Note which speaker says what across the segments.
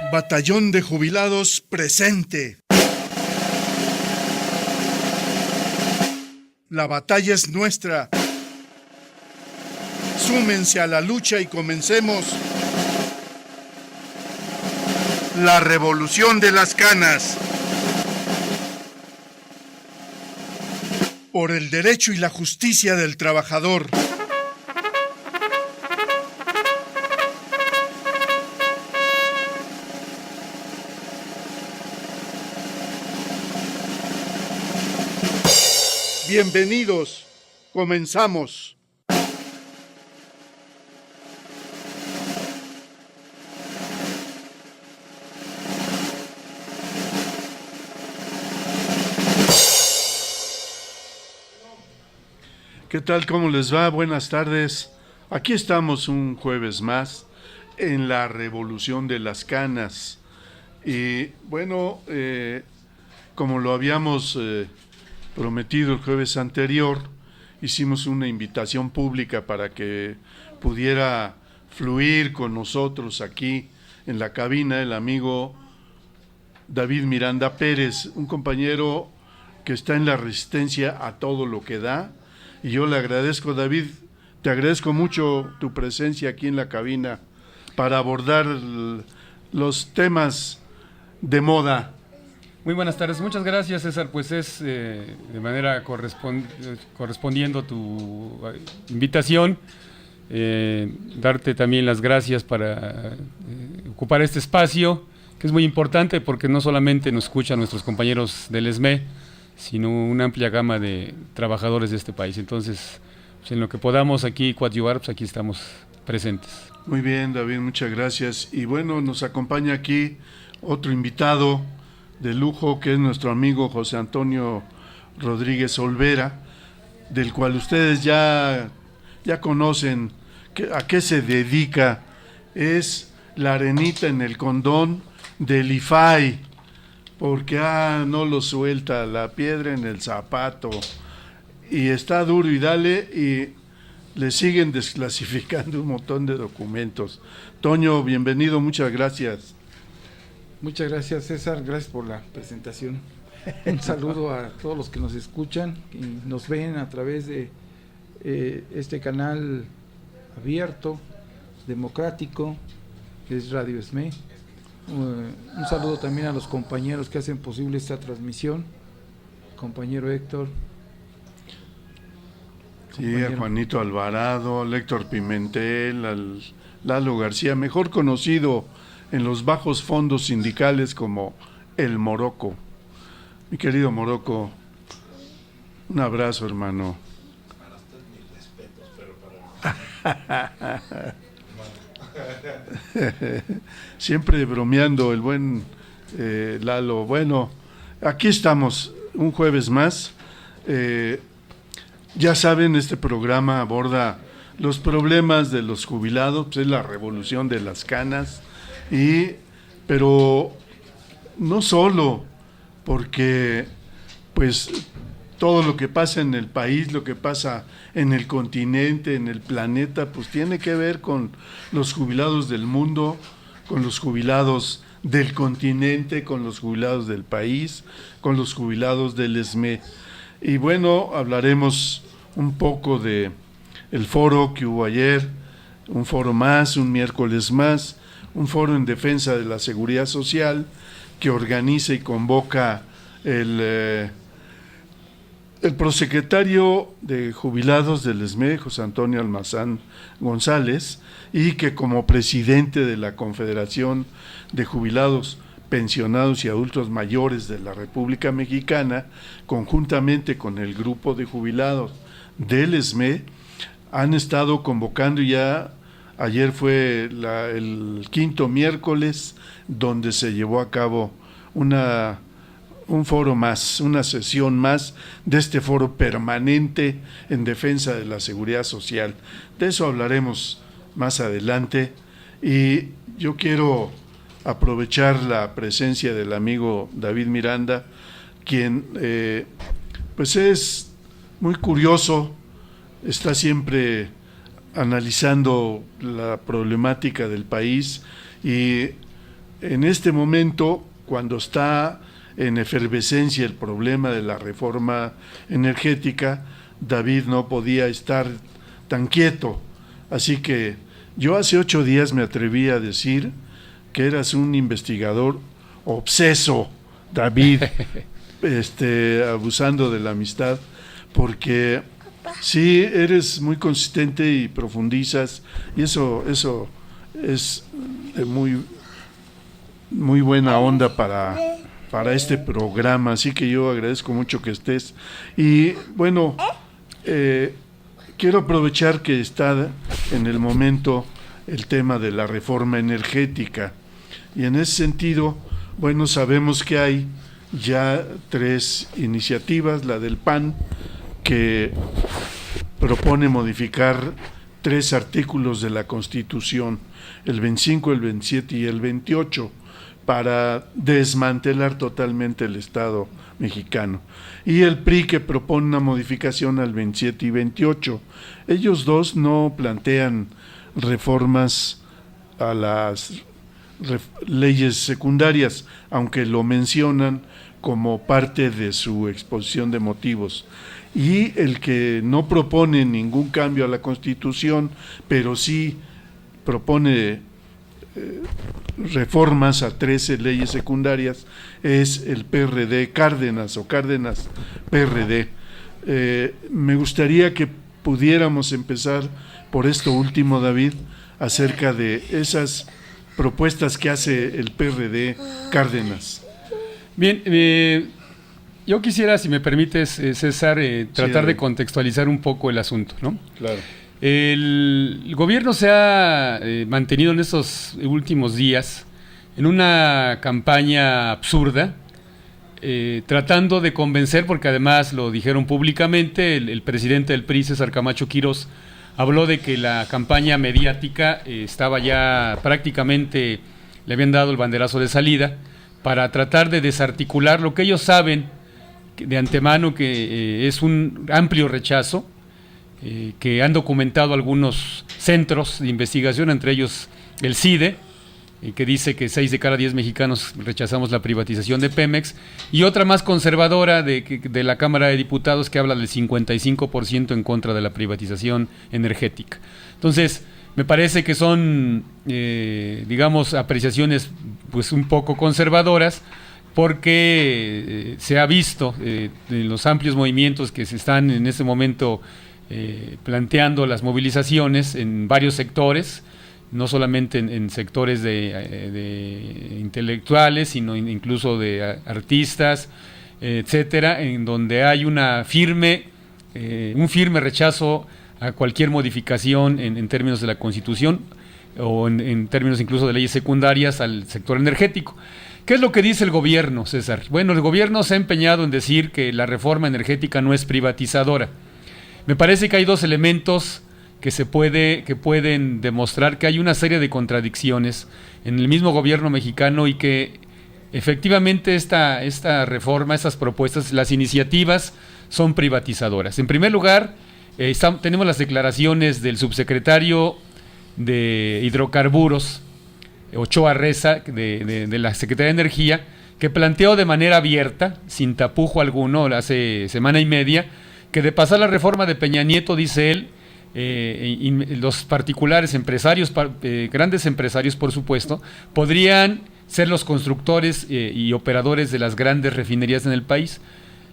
Speaker 1: Batallón de Jubilados presente. La batalla es nuestra. Súmense a la lucha y comencemos la revolución de las canas. Por el derecho y la justicia del trabajador. Bienvenidos. Comenzamos. ¿Qué tal? ¿Cómo les va? Buenas tardes. Aquí estamos un jueves más en la revolución de las canas. Y bueno, como lo habíamos prometido el jueves anterior, hicimos una invitación pública para que pudiera fluir con nosotros aquí en la cabina el amigo David Miranda Pérez, un compañero que está en la resistencia a todo lo que da. Y yo le agradezco, David, te agradezco mucho tu presencia aquí en la cabina para abordar los temas de moda.
Speaker 2: Muy buenas tardes, muchas gracias, César. Pues es de manera correspondiendo a tu invitación, darte también las gracias para ocupar este espacio, que es muy importante porque no solamente nos escuchan nuestros compañeros del ESME, sino una amplia gama de trabajadores de este país. Entonces, pues en lo que podamos aquí coadyuvar, pues aquí estamos presentes.
Speaker 1: Muy bien, David, muchas gracias. Y bueno, nos acompaña aquí otro invitado de lujo, que es nuestro amigo José Antonio Rodríguez Olvera, del cual ustedes ya conocen a qué se dedica. Es la arenita en el condón del IFAI, porque no lo suelta, la piedra en el zapato, y está duro y dale, y le siguen desclasificando un montón de documentos. Toño, bienvenido, muchas gracias.
Speaker 3: Muchas gracias, César, gracias por la presentación. Un saludo a todos los que nos escuchan y nos ven a través de este canal abierto, democrático, que es Radio ESME. Un saludo también a los compañeros que hacen posible esta transmisión, compañero Héctor.
Speaker 1: Sí, a Juanito Alvarado, al Héctor Pimentel, al Lalo García, mejor conocido en los bajos fondos sindicales como el Morocco. Mi querido Morocco, un abrazo, hermano.
Speaker 4: Para usted mis respetos, pero para
Speaker 1: Siempre bromeando el buen Lalo. Bueno, aquí estamos un jueves más. Ya saben, este programa aborda los problemas de los jubilados, pues es la revolución de las canas. Pero no solo, porque pues todo lo que pasa en el país, lo que pasa en el continente, en el planeta, pues tiene que ver con los jubilados del mundo, con los jubilados del continente, con los jubilados del país, con los jubilados del ESME. Y bueno, hablaremos un poco de el foro que hubo ayer, un foro más, un miércoles más, un foro en defensa de la seguridad social que organiza y convoca el prosecretario de jubilados del ESME, José Antonio Almazán González, y que como presidente de la Confederación de Jubilados, Pensionados y Adultos Mayores de la República Mexicana, conjuntamente con el grupo de jubilados del ESME, han estado convocando ya. Ayer fue el quinto miércoles donde se llevó a cabo un foro más, una sesión más de este foro permanente en defensa de la seguridad social. De eso hablaremos más adelante, y yo quiero aprovechar la presencia del amigo David Miranda, quien pues es muy curioso, está siempre analizando la problemática del país y en este momento, cuando está en efervescencia el problema de la reforma energética, David no podía estar tan quieto. Así que yo hace 8 días me atreví a decir que eras un investigador obseso, David, abusando de la amistad, porque sí, eres muy consistente y profundizas, y eso es de muy buena onda para este programa, así que yo agradezco mucho que estés. Y bueno, quiero aprovechar que está en el momento el tema de la reforma energética, y en ese sentido, bueno, sabemos que hay ya 3 iniciativas, la del PAN, que propone modificar 3 artículos de la Constitución, el 25, el 27 y el 28, para desmantelar totalmente el Estado mexicano. Y el PRI, que propone una modificación al 27 y 28. Ellos dos no plantean reformas a las leyes secundarias, aunque lo mencionan como parte de su exposición de motivos. Y el que no propone ningún cambio a la Constitución, pero sí propone reformas a 13 leyes secundarias, es el PRD Cárdenas, o Cárdenas PRD. Me gustaría que pudiéramos empezar por esto último, David, acerca de esas propuestas que hace el PRD Cárdenas.
Speaker 2: Bien, yo quisiera, si me permites, César, tratar
Speaker 1: sí,
Speaker 2: de contextualizar un poco el asunto, ¿no?
Speaker 1: Claro.
Speaker 2: El gobierno se ha mantenido en estos últimos días en una campaña absurda, tratando de convencer, porque además lo dijeron públicamente, el presidente del PRI, César Camacho Quirós, habló de que la campaña mediática estaba ya prácticamente, le habían dado el banderazo de salida, para tratar de desarticular lo que ellos saben de antemano que es un amplio rechazo, que han documentado algunos centros de investigación, entre ellos el CIDE, que dice que 6 de cada 10 mexicanos rechazamos la privatización de Pemex, y otra más conservadora de la Cámara de Diputados, que habla del 55% en contra de la privatización energética. Entonces, me parece que son, digamos, apreciaciones pues un poco conservadoras, porque se ha visto en los amplios movimientos que se están en este momento planteando las movilizaciones en varios sectores, no solamente en sectores de intelectuales, sino incluso de artistas, etcétera, en donde hay un firme rechazo a cualquier modificación en términos de la Constitución o en términos incluso de leyes secundarias al sector energético. ¿Qué es lo que dice el gobierno, César? Bueno, el gobierno se ha empeñado en decir que la reforma energética no es privatizadora. Me parece que hay 2 elementos que pueden demostrar que hay una serie de contradicciones en el mismo gobierno mexicano, y que efectivamente esta reforma, estas propuestas, las iniciativas son privatizadoras. En primer lugar, tenemos las declaraciones del subsecretario de Hidrocarburos, Ochoa Reza, de la Secretaría de Energía, que planteó de manera abierta, sin tapujo alguno, hace semana y media, que de pasar la reforma de Peña Nieto, dice él, los particulares empresarios, grandes empresarios por supuesto, podrían ser los constructores y operadores de las grandes refinerías en el país.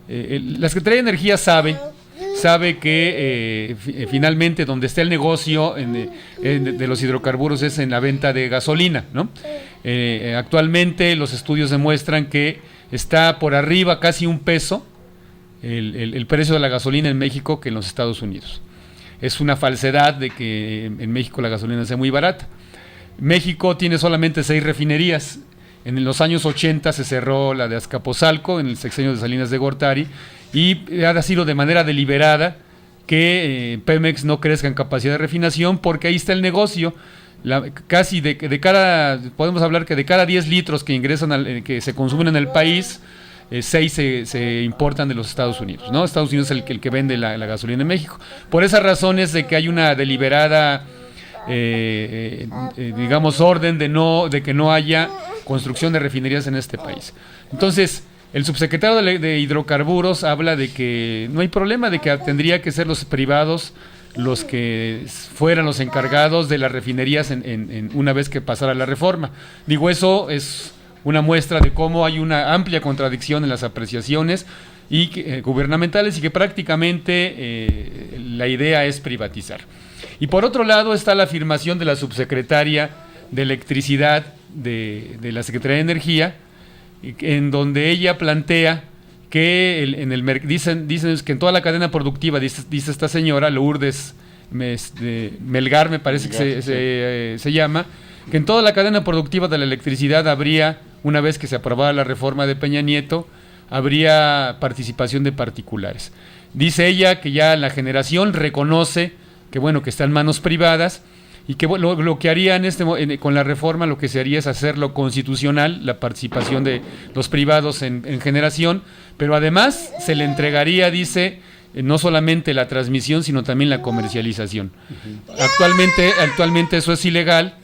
Speaker 2: La Secretaría de Energía sabe que finalmente donde está el negocio de los hidrocarburos es en la venta de gasolina, ¿no? Actualmente los estudios demuestran que está por arriba casi $1 el precio de la gasolina en México que en los Estados Unidos. Es una falsedad de que en México la gasolina sea muy barata. México tiene solamente 6 refinerías. En los años 80 se cerró la de Azcapotzalco, en el sexenio de Salinas de Gortari, y ha sido de manera deliberada que Pemex no crezca en capacidad de refinación, porque ahí está el negocio. Podemos hablar que de cada 10 litros que ingresan, que se consumen en el país, 6 se importan de los Estados Unidos, ¿no? Estados Unidos es el que vende la gasolina en México. Por esas razones de que hay una deliberada, digamos, orden de que no haya construcción de refinerías en este país. Entonces, el subsecretario de Hidrocarburos habla de que no hay problema, de que tendría que ser los privados los que fueran los encargados de las refinerías en una vez que pasara la reforma. Digo, eso es una muestra de cómo hay una amplia contradicción en las apreciaciones gubernamentales y que prácticamente la idea es privatizar. Y por otro lado está la afirmación de la subsecretaria de Electricidad de la Secretaría de Energía, en donde ella plantea que dicen que en toda la cadena productiva, dice esta señora, Lourdes Melgar, me parece que se llama, que en toda la cadena productiva de la electricidad habría, una vez que se aprobara la reforma de Peña Nieto, habría participación de particulares. Dice ella que ya la generación reconoce que que está en manos privadas y que lo que haría con la reforma, lo que se haría es hacerlo constitucional, la participación de los privados en generación, pero además se le entregaría, dice, no solamente la transmisión, sino también la comercialización. Actualmente eso es ilegal,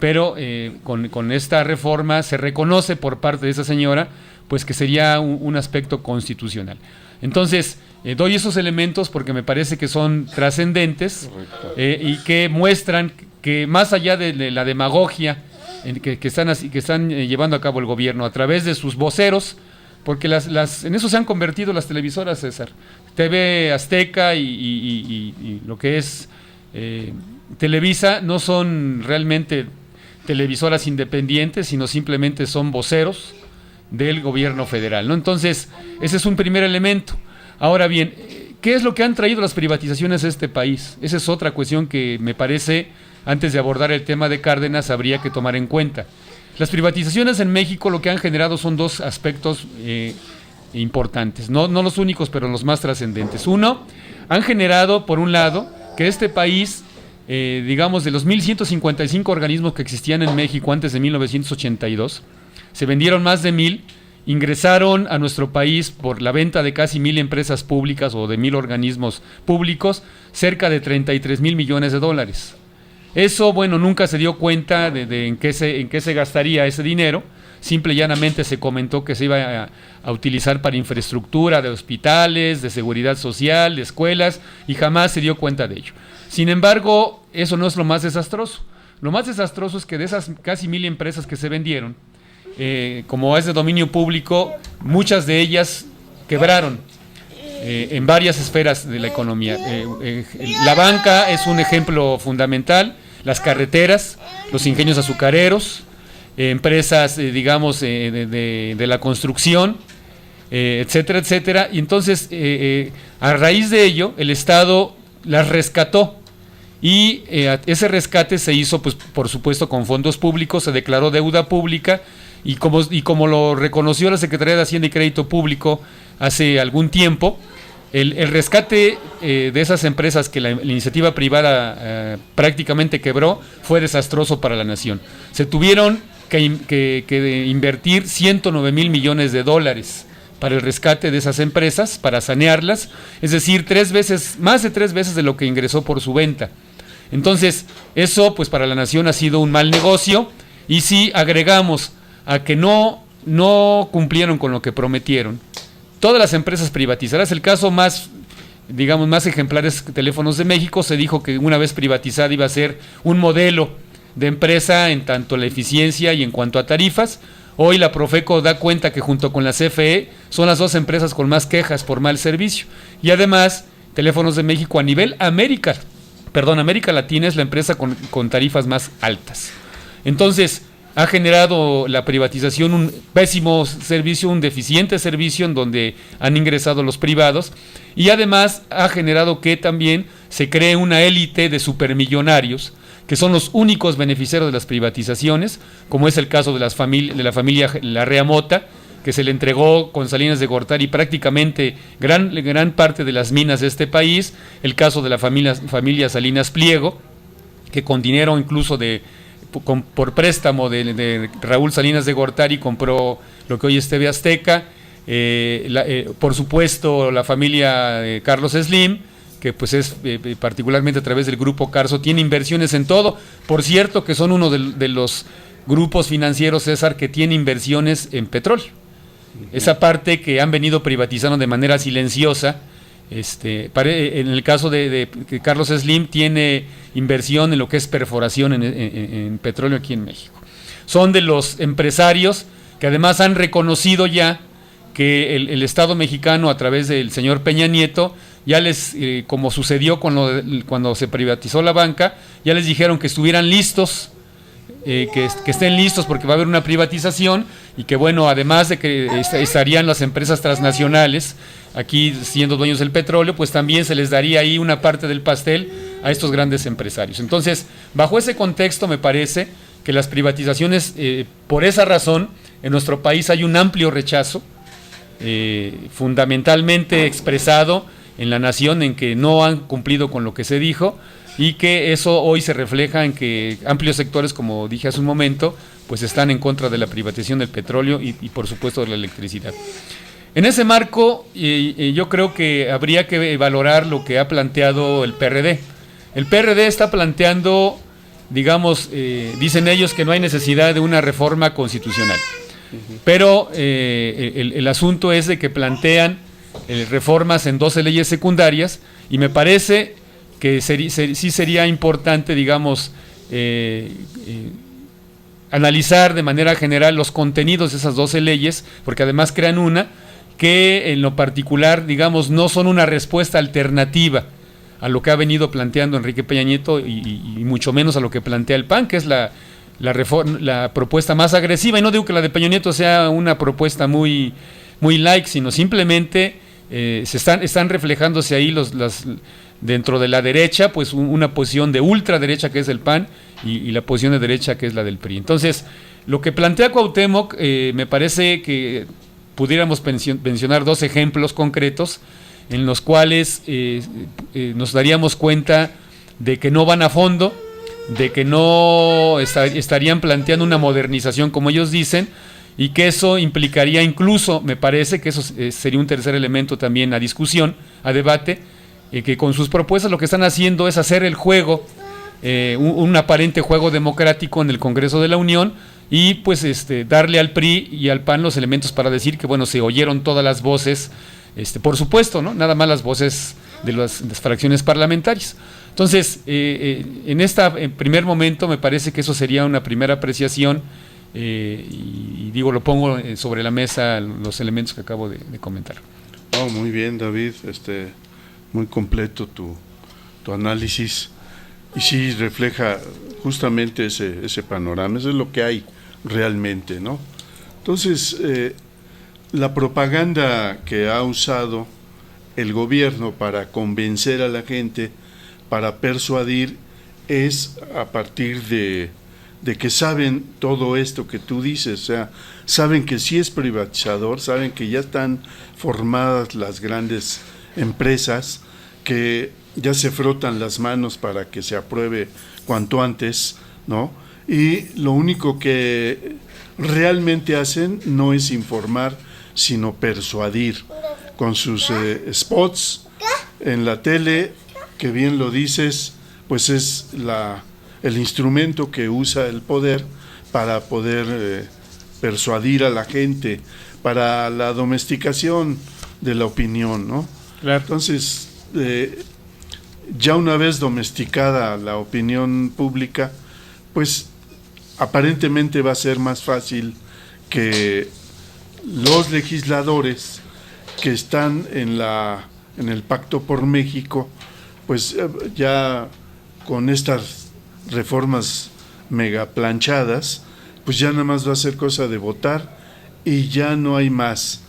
Speaker 2: pero con esta reforma se reconoce por parte de esa señora pues que sería un aspecto constitucional. Entonces, doy esos elementos porque me parece que son trascendentes y que muestran que más allá de la demagogia que están llevando a cabo el gobierno a través de sus voceros, porque en eso se han convertido las televisoras, César. TV Azteca y lo que es Televisa no son realmente televisoras independientes, sino simplemente son voceros del gobierno federal, ¿no? Entonces, ese es un primer elemento. Ahora bien, ¿qué es lo que han traído las privatizaciones a este país? Esa es otra cuestión que me parece, antes de abordar el tema de Cárdenas, habría que tomar en cuenta. Las privatizaciones en México lo que han generado son dos aspectos importantes, no los únicos, pero los más trascendentes. Uno, han generado, por un lado, que este país, digamos, de los 1.155 organismos que existían en México antes de 1982, se vendieron más de 1,000, ingresaron a nuestro país por la venta de casi 1,000 empresas públicas o de 1,000 organismos públicos, cerca de 33,000 millones de dólares. Eso, nunca se dio cuenta de en qué se gastaría ese dinero. Simple y llanamente se comentó que se iba a utilizar para infraestructura de hospitales, de seguridad social, de escuelas, y jamás se dio cuenta de ello. Sin embargo, eso no es lo más desastroso. Lo más desastroso es que de esas casi 1,000 empresas que se vendieron, como es de dominio público, muchas de ellas quebraron en varias esferas de la economía. La banca es un ejemplo fundamental, las carreteras, los ingenios azucareros, empresas, digamos, de la construcción, etcétera, etcétera. Y entonces, a raíz de ello, el Estado las rescató. Y ese rescate se hizo, pues, por supuesto, con fondos públicos, se declaró deuda pública, y como lo reconoció la Secretaría de Hacienda y Crédito Público hace algún tiempo, el rescate de esas empresas que la iniciativa privada prácticamente quebró fue desastroso para la nación. Se tuvieron que invertir 109,000 millones de dólares para el rescate de esas empresas, para sanearlas, es decir, más de 3 veces de lo que ingresó por su venta. Entonces, eso pues para la nación ha sido un mal negocio, y si agregamos a que no cumplieron con lo que prometieron, todas las empresas privatizadas, el caso más ejemplar es Teléfonos de México. Se dijo que una vez privatizada iba a ser un modelo de empresa en tanto la eficiencia y en cuanto a tarifas. Hoy la Profeco da cuenta que junto con la CFE son las 2 empresas con más quejas por mal servicio, y además Teléfonos de México a nivel América Latina es la empresa con tarifas más altas. Entonces, ha generado la privatización un pésimo servicio, un deficiente servicio en donde han ingresado los privados, y además ha generado que también se cree una élite de supermillonarios que son los únicos beneficiarios de las privatizaciones, como es el caso de la familia Larrea Mota, que se le entregó con Salinas de Gortari prácticamente gran parte de las minas de este país, el caso de la familia Salinas Pliego, que con dinero incluso por préstamo de Raúl Salinas de Gortari compró lo que hoy es TV Azteca, por supuesto la familia Carlos Slim, que pues es particularmente a través del Grupo Carso, tiene inversiones en todo. Por cierto, que son uno de los grupos financieros, César, que tienen inversiones en petróleo. Esa parte que han venido privatizando de manera silenciosa. En el caso de Carlos Slim, tiene inversión en lo que es perforación en petróleo aquí en México. Son de los empresarios que además han reconocido ya que el Estado mexicano, a través del señor Peña Nieto, ya les, como sucedió cuando se privatizó la banca, ya les dijeron que estuvieran listos, que estén listos porque va a haber una privatización, y que bueno, además de que estarían las empresas transnacionales aquí siendo dueños del petróleo, pues también se les daría ahí una parte del pastel a estos grandes empresarios. Entonces, bajo ese contexto, me parece que las privatizaciones, por esa razón, en nuestro país hay un amplio rechazo, fundamentalmente expresado en la nación, en que no han cumplido con lo que se dijo, y que eso hoy se refleja en que amplios sectores, como dije hace un momento, pues están en contra de la privatización del petróleo y por supuesto de la electricidad. En ese marco, yo creo que habría que valorar lo que ha planteado el PRD. El PRD está planteando, digamos, dicen ellos que no hay necesidad de una reforma constitucional, pero el asunto es de que plantean reformas en 12 leyes secundarias, y me parece que sí sería importante, digamos, analizar de manera general los contenidos de esas 12 leyes, porque además crean una que en lo particular, digamos, no son una respuesta alternativa a lo que ha venido planteando Enrique Peña Nieto, y mucho menos a lo que plantea el PAN, que es la propuesta más agresiva. Y no digo que la de Peña Nieto sea una propuesta muy light, sino simplemente están reflejándose ahí dentro de la derecha, pues una posición de ultraderecha, que es el PAN, y la posición de derecha, que es la del PRI. Entonces, lo que plantea Cuauhtémoc, me parece que pudiéramos mencionar 2 ejemplos concretos en los cuales nos daríamos cuenta de que no van a fondo, de que no estarían planteando una modernización como ellos dicen, y que eso implicaría incluso, me parece que eso sería un tercer elemento también a discusión, a debate, que con sus propuestas lo que están haciendo es hacer el juego, un aparente juego democrático en el Congreso de la Unión, y pues darle al PRI y al PAN los elementos para decir que bueno, se oyeron todas las voces, por supuesto, ¿no? Nada más las voces de las fracciones parlamentarias. Entonces, en primer momento me parece que eso sería una primera apreciación, y digo, lo pongo sobre la mesa los elementos que acabo de comentar.
Speaker 1: Oh, muy bien, David, muy completo tu análisis, y sí refleja justamente ese panorama. Eso es lo que hay realmente, ¿no? Entonces, la propaganda que ha usado el gobierno para convencer a la gente, para persuadir, es a partir de que saben todo esto que tú dices, o sea, saben que sí es privatizador, saben que ya están formadas las grandes empresas, que ya se frotan las manos para que se apruebe cuanto antes, ¿no? Y lo único que realmente hacen no es informar, sino persuadir con sus spots en la tele, que bien lo dices, pues es el instrumento que usa el poder para poder persuadir a la gente, para la domesticación de la opinión, ¿no?
Speaker 2: Claro.
Speaker 1: Entonces, ya una vez domesticada la opinión pública, pues aparentemente va a ser más fácil que los legisladores que están en el Pacto por México, pues ya con estas reformas mega planchadas, pues ya nada más va a ser cosa de votar y ya no hay más,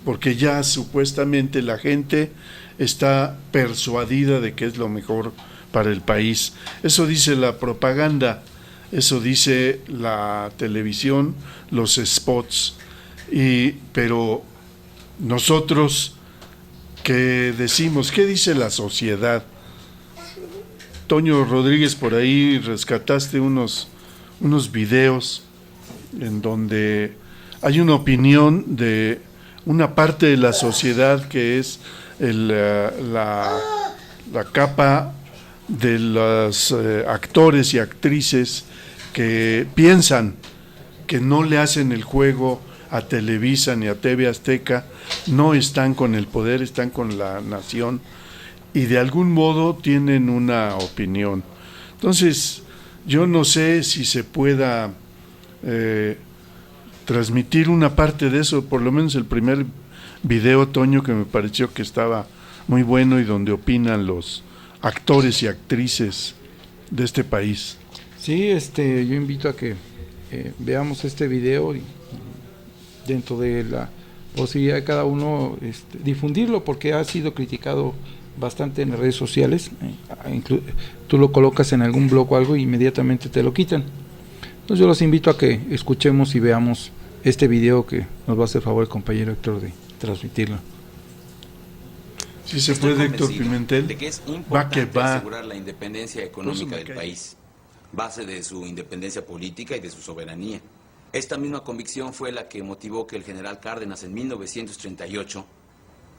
Speaker 1: porque ya supuestamente la gente está persuadida de que es lo mejor para el país. Eso dice la propaganda, eso dice la televisión, los spots, pero nosotros, ¿qué decimos? ¿Qué dice la sociedad? Toño Rodríguez, por ahí rescataste unos videos en donde hay una opinión de una parte de la sociedad que es la capa de los actores y actrices que piensan que no le hacen el juego a Televisa ni a TV Azteca, no están con el poder, están con la nación y de algún modo tienen una opinión. Entonces, yo no sé si se pueda transmitir una parte de eso, por lo menos el primer video, Toño, que me pareció que estaba muy bueno y donde opinan los actores y actrices de este país.
Speaker 3: Sí, yo invito a que veamos este video y dentro de la posibilidad de cada uno difundirlo, porque ha sido criticado bastante en las redes sociales. Tú lo colocas en algún blog o algo y inmediatamente te lo quitan. Entonces yo los invito a que escuchemos y veamos este video que nos va a hacer favor el compañero Héctor de transmitirlo.
Speaker 1: Si se puede, Héctor Pimentel,
Speaker 5: de que es
Speaker 1: va.
Speaker 5: asegurar la independencia económica del país, base de su independencia política y de su soberanía. Esta misma convicción fue la que motivó que el general Cárdenas en 1938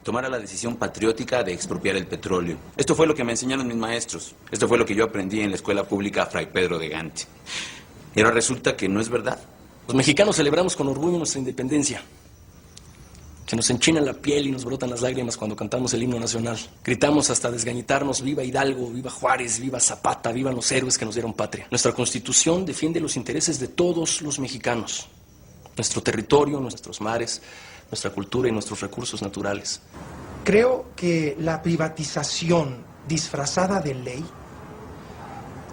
Speaker 5: tomara la decisión patriótica de expropiar el petróleo. Esto fue lo que me enseñaron mis maestros. Esto fue lo que yo aprendí en la escuela pública Fray Pedro de Gante. Y ahora resulta que no es verdad.
Speaker 6: Los mexicanos celebramos con orgullo nuestra independencia. Se nos enchina la piel y nos brotan las lágrimas cuando cantamos el himno nacional. Gritamos hasta desgañitarnos: viva Hidalgo, viva Juárez, viva Zapata, vivan los héroes que nos dieron patria. Nuestra Constitución defiende los intereses de todos los mexicanos. Nuestro territorio, nuestros mares, nuestra cultura y nuestros recursos naturales.
Speaker 7: Creo que la privatización disfrazada de ley,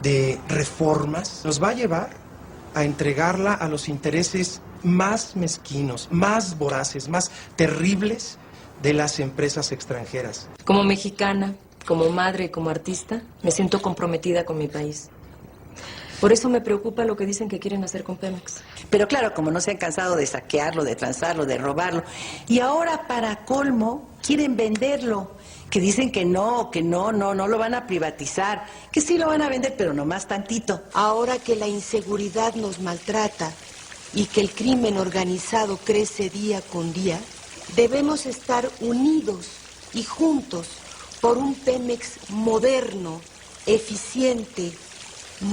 Speaker 7: de reformas, nos va a llevar a entregarla a los intereses más mezquinos, más voraces, más terribles de las empresas extranjeras.
Speaker 8: Como mexicana, como madre y como artista, me siento comprometida con mi país. Por eso me preocupa lo que dicen que quieren hacer con Pemex.
Speaker 9: Pero claro, como no se han cansado de saquearlo, de transarlo, de robarlo, y ahora para colmo quieren venderlo, que dicen que no lo van a privatizar, que sí lo van a vender, pero nomás tantito.
Speaker 10: Ahora que la inseguridad nos maltrata y que el crimen organizado crece día con día, debemos estar unidos y juntos por un Pemex moderno, eficiente,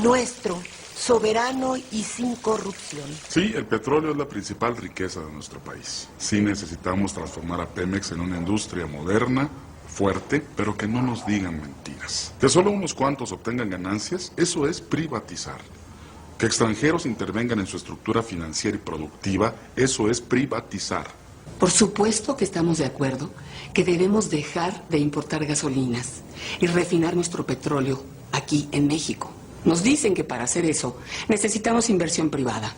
Speaker 10: nuestro, soberano y sin corrupción.
Speaker 11: Sí, el petróleo es la principal riqueza de nuestro país. Sí necesitamos transformar a Pemex en una industria moderna, fuerte, pero que no nos digan mentiras. Que solo unos cuantos obtengan ganancias, eso es privatizar. Que extranjeros intervengan en su estructura financiera y productiva, eso es privatizar.
Speaker 12: Por supuesto que estamos de acuerdo que debemos dejar de importar gasolinas y refinar nuestro petróleo aquí en México. Nos dicen que para hacer eso necesitamos inversión privada.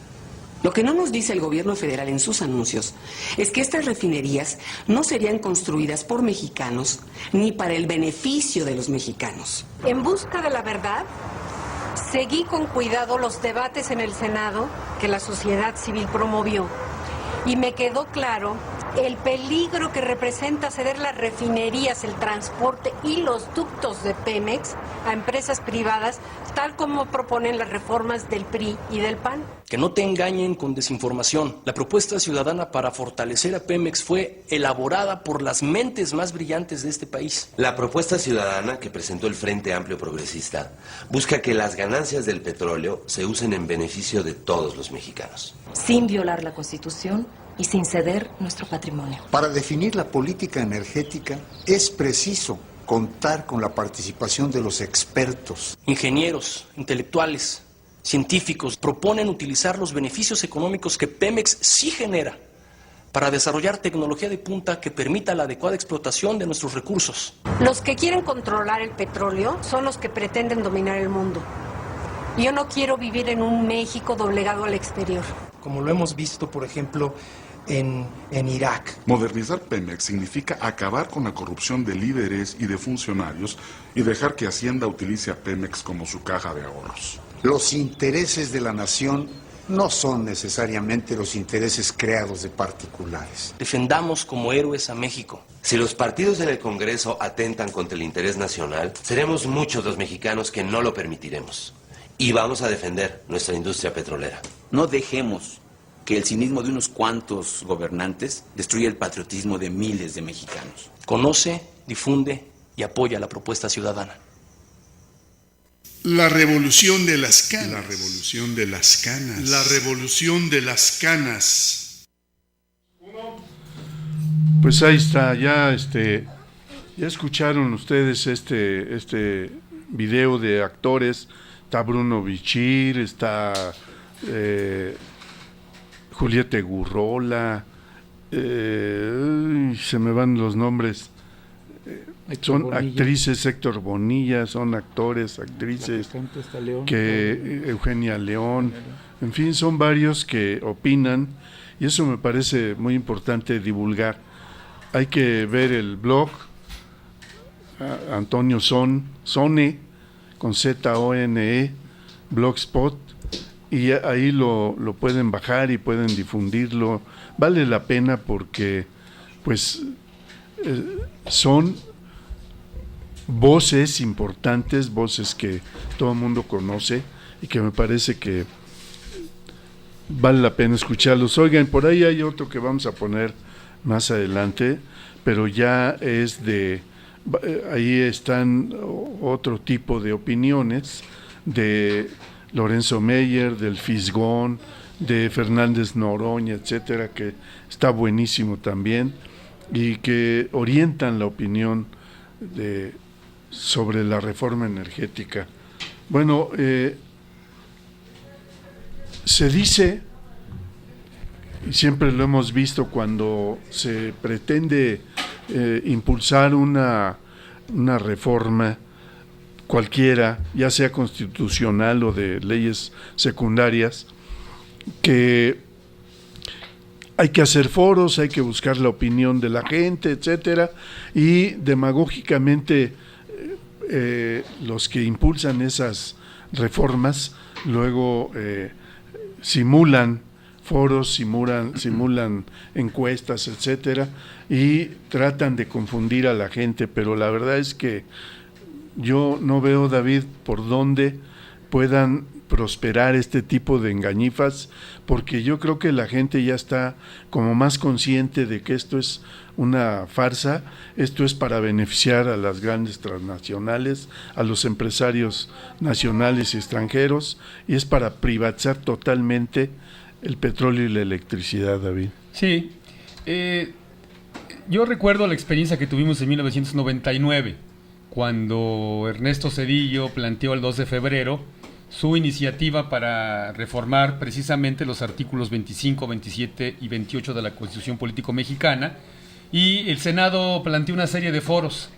Speaker 12: Lo que no nos dice el gobierno federal en sus anuncios es que estas refinerías no serían construidas por mexicanos ni para el beneficio de los mexicanos.
Speaker 13: En busca de la verdad, seguí con cuidado los debates en el Senado que la sociedad civil promovió y me quedó claro el peligro que representa ceder las refinerías, el transporte y los ductos de Pemex a empresas privadas, tal como proponen las reformas del PRI y del PAN.
Speaker 6: Que no te engañen con desinformación. La propuesta ciudadana para fortalecer a Pemex fue elaborada por las mentes más brillantes de este país.
Speaker 14: La propuesta ciudadana que presentó el Frente Amplio Progresista busca que las ganancias del petróleo se usen en beneficio de todos los mexicanos.
Speaker 8: Sin violar la Constitución y sin ceder nuestro patrimonio.
Speaker 15: Para definir la política energética es preciso contar con la participación de los expertos.
Speaker 6: Ingenieros, intelectuales, científicos proponen utilizar los beneficios económicos que Pemex sí genera para desarrollar tecnología de punta que permita la adecuada explotación de nuestros recursos.
Speaker 13: Los que quieren controlar el petróleo son los que pretenden dominar el mundo. Yo no quiero vivir en un México doblegado al exterior.
Speaker 7: Como lo hemos visto, por ejemplo, en Irak.
Speaker 11: Modernizar Pemex significa acabar con la corrupción de líderes y de funcionarios y dejar que Hacienda utilice a Pemex como su caja de ahorros.
Speaker 15: Los intereses de la nación no son necesariamente los intereses creados de particulares.
Speaker 6: Defendamos como héroes a México.
Speaker 14: Si los partidos en el Congreso atentan contra el interés nacional, seremos muchos los mexicanos que no lo permitiremos. Y vamos a defender nuestra industria petrolera.
Speaker 5: No dejemos que el cinismo de unos cuantos gobernantes destruya el patriotismo de miles de mexicanos.
Speaker 6: Conoce, difunde y apoya la propuesta ciudadana.
Speaker 16: La revolución de las canas. La revolución de las canas. La revolución de las canas.
Speaker 1: Pues ahí está, ya escucharon ustedes este video de actores. Está Bruno Bichir, está Julieta Gurrola, se me van los nombres. Son Bonilla. Actrices, Héctor Bonilla, son actores, actrices, Eugenia León, en fin, son varios que opinan, y eso me parece muy importante divulgar. Hay que ver el blog Antonio Sone, con ZONE, Blogspot, y ahí lo pueden bajar y pueden difundirlo. Vale la pena porque pues son voces importantes, voces que todo el mundo conoce y que me parece que vale la pena escucharlos. Oigan, por ahí hay otro que vamos a poner más adelante, pero ya es ahí están otro tipo de opiniones de Lorenzo Meyer, del Fisgón, de Fernández Noroña, etcétera, que está buenísimo también y que orientan la opinión sobre la reforma energética. Bueno, se dice, y siempre lo hemos visto cuando se pretende impulsar una reforma cualquiera, ya sea constitucional o de leyes secundarias, que hay que hacer foros, hay que buscar la opinión de la gente, etcétera, y demagógicamente los que impulsan esas reformas luego simulan foros, simulan encuestas, etcétera, y tratan de confundir a la gente, pero la verdad es que yo no veo, David, por dónde puedan prosperar este tipo de engañifas, porque yo creo que la gente ya está como más consciente de que esto es una farsa, esto es para beneficiar a las grandes transnacionales, a los empresarios nacionales y extranjeros, y es para privatizar totalmente el petróleo y la electricidad, David.
Speaker 2: Sí, yo recuerdo la experiencia que tuvimos en 1999, cuando Ernesto Zedillo planteó el 2 de febrero su iniciativa para reformar precisamente los artículos 25, 27 y 28 de la Constitución Político Mexicana, y el Senado planteó una serie de foros,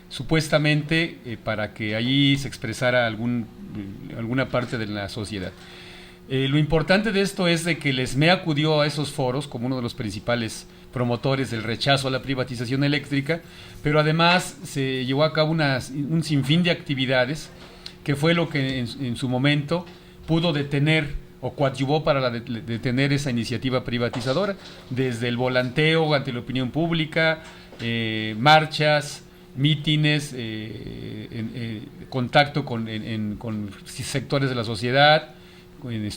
Speaker 2: supuestamente para que allí se expresara alguna parte de la sociedad. Lo importante de esto es de que el SME acudió a esos foros como uno de los principales promotores del rechazo a la privatización eléctrica, pero además se llevó a cabo un sinfín de actividades que fue lo que en su momento pudo detener o coadyuvó para detener esa iniciativa privatizadora, desde el volanteo ante la opinión pública, marchas, mítines, contacto con sectores de la sociedad,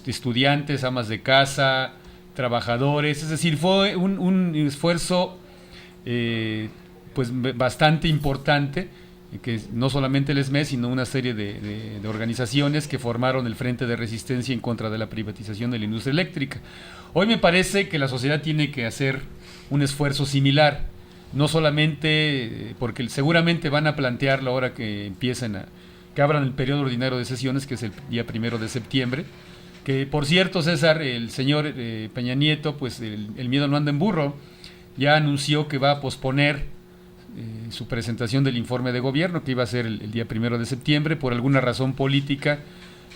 Speaker 2: estudiantes, amas de casa, trabajadores. Es decir, fue un esfuerzo pues bastante importante, que no solamente el SME, sino una serie de organizaciones que formaron el Frente de Resistencia en contra de la privatización de la industria eléctrica. Hoy me parece que la sociedad tiene que hacer un esfuerzo similar, no solamente porque seguramente van a plantearlo ahora que que abran el periodo ordinario de sesiones, que es el día 1 de septiembre, que por cierto, César, el señor Peña Nieto, pues el miedo no anda en burro, ya anunció que va a posponer su presentación del informe de gobierno, que iba a ser el día 1 de septiembre, por alguna razón política,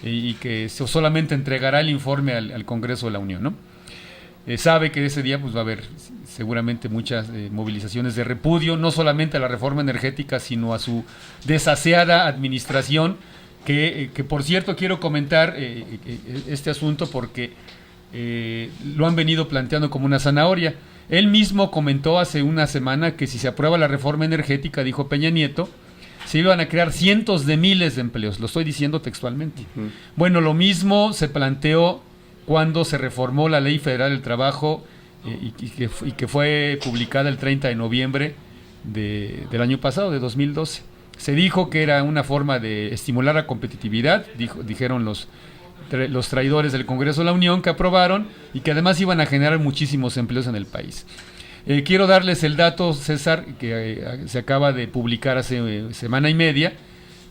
Speaker 2: y que solamente entregará el informe al Congreso de la Unión, ¿no? Sabe que ese día pues va a haber seguramente muchas movilizaciones de repudio, no solamente a la reforma energética, sino a su desaseada administración, que por cierto quiero comentar este asunto porque lo han venido planteando como una zanahoria. Él mismo comentó hace una semana que si se aprueba la reforma energética, dijo Peña Nieto, se iban a crear cientos de miles de empleos, lo estoy diciendo textualmente. Bueno, lo mismo se planteó cuando se reformó la Ley Federal del Trabajo y que fue publicada el 30 de noviembre del año pasado, de 2012. Se dijo que era una forma de estimular la competitividad, dijeron los traidores del Congreso de la Unión, que aprobaron, y que además iban a generar muchísimos empleos en el país. Quiero darles el dato, César, que se acaba de publicar hace semana y media,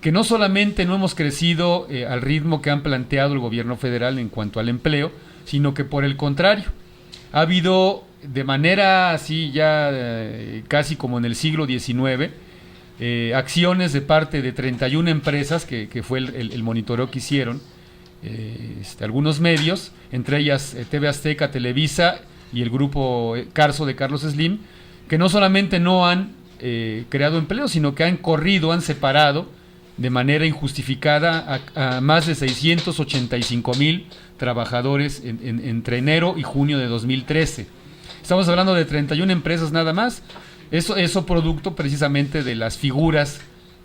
Speaker 2: que no solamente no hemos crecido al ritmo que han planteado el gobierno federal en cuanto al empleo, sino que por el contrario, ha habido de manera así ya casi como en el siglo XIX, acciones de parte de 31 empresas, que fue el monitoreo que hicieron algunos medios, entre ellas TV Azteca, Televisa y el grupo Carso de Carlos Slim, que no solamente no han creado empleo, sino que han separado de manera injustificada a más de 685,000 trabajadores entre enero y junio de 2013. Estamos hablando de 31 empresas nada más. Eso producto precisamente de las figuras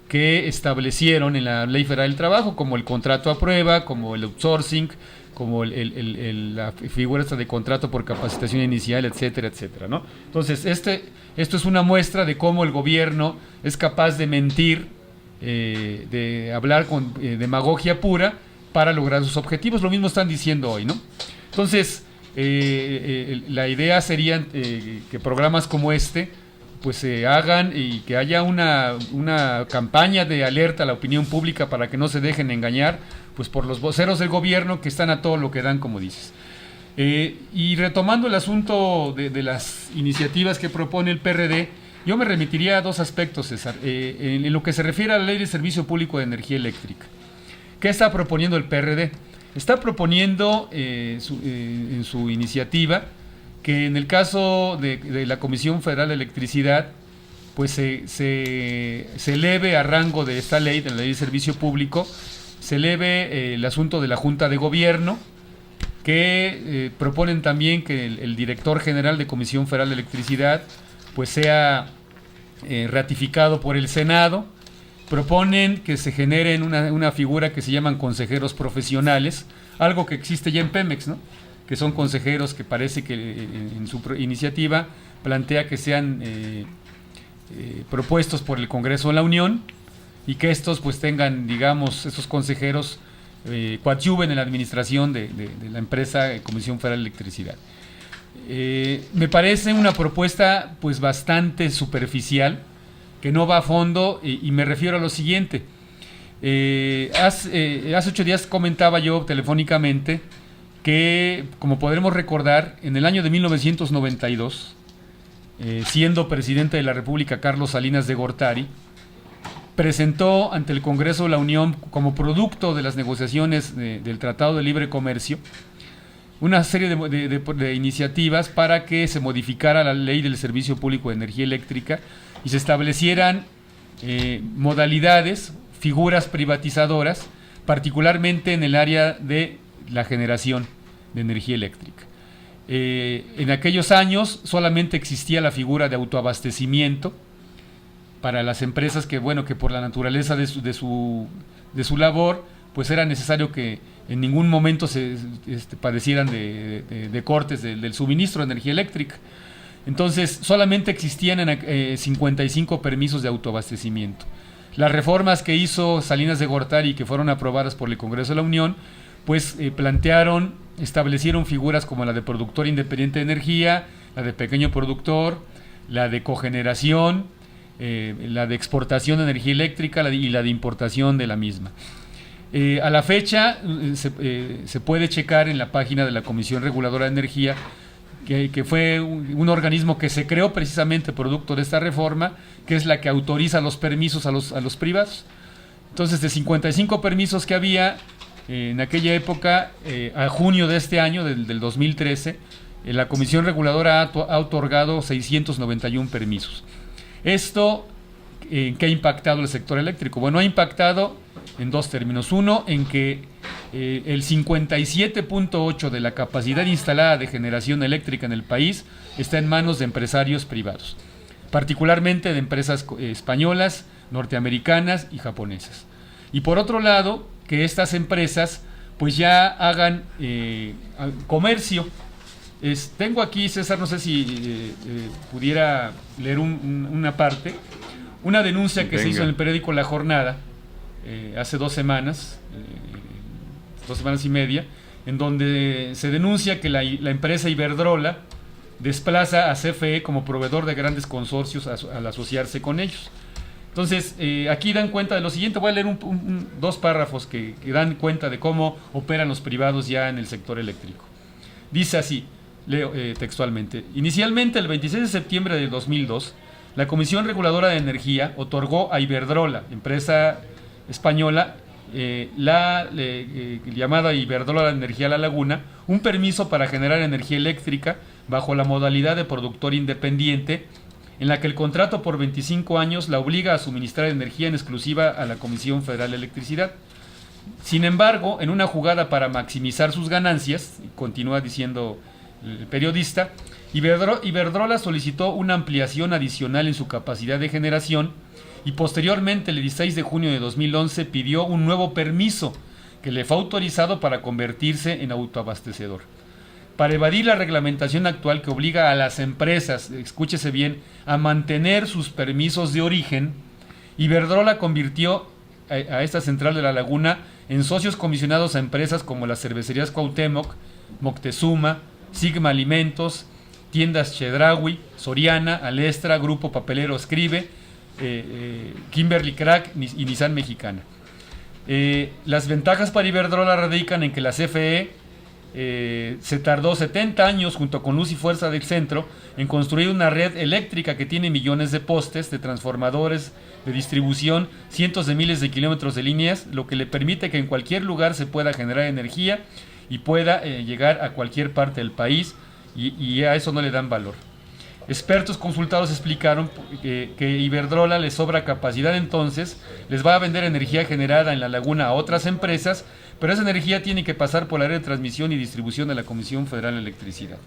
Speaker 2: que establecieron en la Ley Federal del Trabajo, como el contrato a prueba, como el outsourcing, como la figura esta de contrato por capacitación inicial, etcétera, etcétera, ¿no? Entonces, esto es una muestra de cómo el gobierno es capaz de mentir, de hablar con demagogia pura para lograr sus objetivos. Lo mismo están diciendo hoy, ¿no? Entonces, la idea sería que programas como pues se hagan y que haya una campaña de alerta a la opinión pública para que no se dejen engañar pues por los voceros del gobierno, que están a todo lo que dan, como dices. Y retomando el asunto de las iniciativas que propone el PRD, yo me remitiría a dos aspectos, César. En lo que se refiere a la Ley de Servicio Público de Energía Eléctrica, ¿qué está proponiendo el PRD? Está proponiendo en su iniciativa que en el caso de la Comisión Federal de Electricidad, pues se eleve a rango de esta ley, de la Ley de Servicio Público, se eleve el asunto de la Junta de Gobierno, que proponen también que el director general de Comisión Federal de Electricidad pues sea ratificado por el Senado. Proponen que se generen una figura que se llaman consejeros profesionales, algo que existe ya en Pemex, ¿no? Que son consejeros que parece que en su iniciativa plantea que sean propuestos por el Congreso de la Unión, y que estos pues tengan, digamos, estos consejeros coadyuven en la administración de la empresa Comisión Federal de Electricidad. Me parece una propuesta pues bastante superficial, que no va a fondo, y me refiero a lo siguiente. Hace 8 días comentaba yo telefónicamente que, como podremos recordar, en el año de 1992, siendo presidente de la República Carlos Salinas de Gortari, presentó ante el Congreso de la Unión, como producto de las negociaciones del Tratado de Libre Comercio, una serie de iniciativas para que se modificara la Ley del Servicio Público de Energía Eléctrica y se establecieran modalidades, figuras privatizadoras, particularmente en el área de la generación de energía eléctrica. En aquellos años solamente existía la figura de autoabastecimiento para las empresas que por la naturaleza de su labor, pues era necesario que en ningún momento se padecieran de cortes del suministro de energía eléctrica. Entonces solamente existían 55 permisos de autoabastecimiento. Las reformas que hizo Salinas de Gortari, que fueron aprobadas por el Congreso de la Unión, pues establecieron figuras como la de productor independiente de energía, la de pequeño productor, la de cogeneración, la de exportación de energía eléctrica y la de importación de la misma. A la fecha se puede checar en la página de la Comisión Reguladora de Energía, que fue un organismo que se creó precisamente producto de esta reforma, que es la que autoriza los permisos a los privados. Entonces, de 55 permisos que había en aquella época, a junio de este año, del 2013, la Comisión Reguladora ha otorgado 691 permisos. ¿Esto en qué ha impactado el sector eléctrico? Bueno, ha impactado en dos términos. Uno, en que el 57.8% de la capacidad instalada de generación eléctrica en el país está en manos de empresarios privados, particularmente de empresas españolas, norteamericanas y japonesas. Y por otro lado, que estas empresas pues ya hagan comercio. Tengo aquí, César, no sé si pudiera leer una parte. una denuncia que se hizo en el periódico La Jornada hace 2 semanas, 2 semanas y media, en donde se denuncia que la empresa Iberdrola desplaza a CFE como proveedor de grandes consorcios al asociarse con ellos. Entonces, aquí dan cuenta de lo siguiente. Voy a leer 2 párrafos que dan cuenta de cómo operan los privados ya en el sector eléctrico. Dice así, leo textualmente: inicialmente, el 26 de septiembre de 2002, la Comisión Reguladora de Energía otorgó a Iberdrola, empresa española, llamada Iberdrola Energía La Laguna, un permiso para generar energía eléctrica bajo la modalidad de productor independiente, en la que el contrato por 25 años la obliga a suministrar energía en exclusiva a la Comisión Federal de Electricidad. Sin embargo, en una jugada para maximizar sus ganancias, continúa diciendo el periodista, Iberdrola solicitó una ampliación adicional en su capacidad de generación y posteriormente, el 16 de junio de 2011, pidió un nuevo permiso que le fue autorizado para convertirse en autoabastecedor. Para evadir la reglamentación actual que obliga a las empresas, escúchese bien, a mantener sus permisos de origen, Iberdrola convirtió a esta central de La Laguna en socios comisionados a empresas como las cervecerías Cuauhtémoc, Moctezuma, Sigma Alimentos, tiendas Chedraui, Soriana, Alestra, Grupo Papelero Escribe, Kimberly Crack y Nissan Mexicana. Las ventajas para Iberdrola radican en que la CFE se tardó 70 años junto con Luz y Fuerza del Centro en construir una red eléctrica que tiene millones de postes, de transformadores, de distribución, cientos de miles de kilómetros de líneas, lo que le permite que en cualquier lugar se pueda generar energía y pueda llegar a cualquier parte del país, y a eso no le dan valor. Expertos consultados explicaron que Iberdrola le sobra capacidad, entonces les va a vender energía generada en La Laguna a otras empresas, pero esa energía tiene que pasar por la red de transmisión y distribución de la Comisión Federal de Electricidad.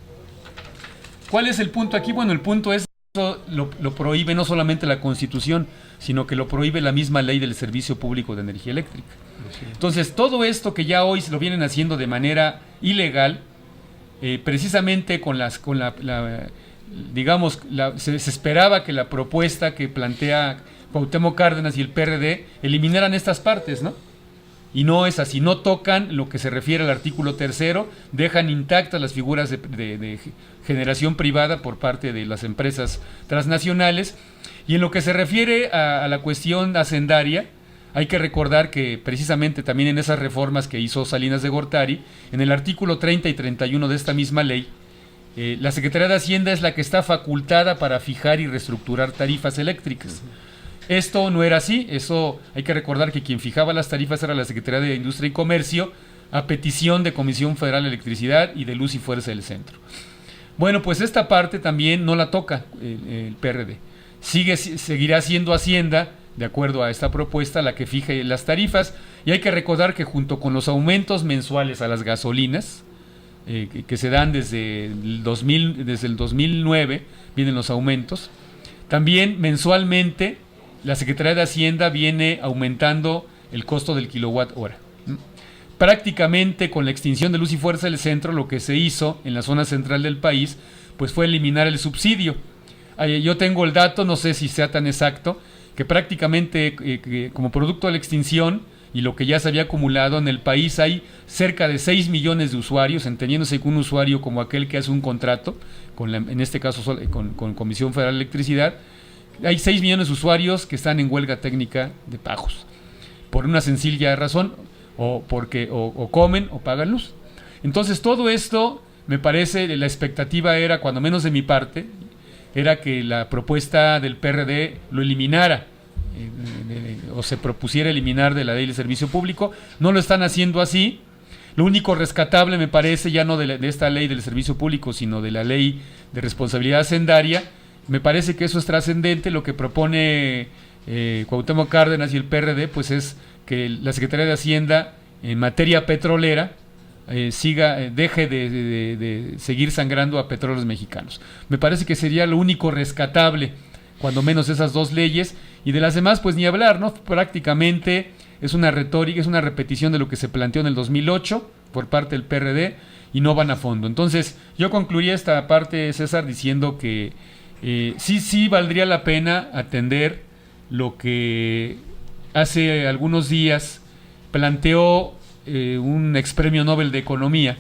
Speaker 2: ¿Cuál es el punto aquí? Bueno, el punto es que eso lo prohíbe no solamente la Constitución, sino que lo prohíbe la misma ley del Servicio Público de Energía Eléctrica. Entonces, todo esto que ya hoy se lo vienen haciendo de manera ilegal, precisamente se esperaba que la propuesta que plantea Cuauhtémoc Cárdenas y el PRD eliminaran estas partes, ¿no? Y no es así, no tocan lo que se refiere al artículo 3º, dejan intactas las figuras de generación privada por parte de las empresas transnacionales. Y en lo que se refiere a la cuestión hacendaria, hay que recordar que precisamente también en esas reformas que hizo Salinas de Gortari, en el artículo 30 y 31 de esta misma ley, la Secretaría de Hacienda es la que está facultada para fijar y reestructurar tarifas eléctricas. Esto no era así. Eso hay que recordar que quien fijaba las tarifas era la Secretaría de Industria y Comercio, a petición de Comisión Federal de Electricidad y de Luz y Fuerza del Centro. Bueno, pues esta parte también no la toca el PRD. Seguirá siendo Hacienda, de acuerdo a esta propuesta, la que fije las tarifas, y hay que recordar que junto con los aumentos mensuales a las gasolinas, que se dan desde el 2009, vienen los aumentos, también mensualmente la Secretaría de Hacienda viene aumentando el costo del kilowatt hora. Prácticamente con la extinción de Luz y Fuerza del Centro, lo que se hizo en la zona central del país, pues fue eliminar el subsidio. Yo tengo el dato, no sé si sea tan exacto, que prácticamente como producto de la extinción y lo que ya se había acumulado en el país, hay cerca de 6 millones de usuarios, entendiéndose que un usuario como aquel que hace un contrato, en este caso con Comisión Federal de Electricidad, hay 6 millones de usuarios que están en huelga técnica de pagos, por una sencilla razón, o comen o pagan luz. Entonces todo esto, me parece, la expectativa era, cuando menos de mi parte, era que la propuesta del PRD lo eliminara, o se propusiera eliminar de la ley del servicio público. No lo están haciendo así. Lo único rescatable, me parece, ya no de esta ley del servicio público, sino de la ley de responsabilidad hacendaria, me parece que eso es trascendente. Lo que propone Cuauhtémoc Cárdenas y el PRD, pues es que la Secretaría de Hacienda en materia petrolera deje de seguir sangrando a petróleos mexicanos. Me parece que sería lo único rescatable, cuando menos esas dos leyes, y de las demás pues ni hablar, ¿no? Prácticamente es una retórica, es una repetición de lo que se planteó en el 2008 por parte del PRD, y no van a fondo. Entonces yo concluiría esta parte, César, diciendo que sí valdría la pena atender lo que hace algunos días planteó un ex premio Nobel de Economía,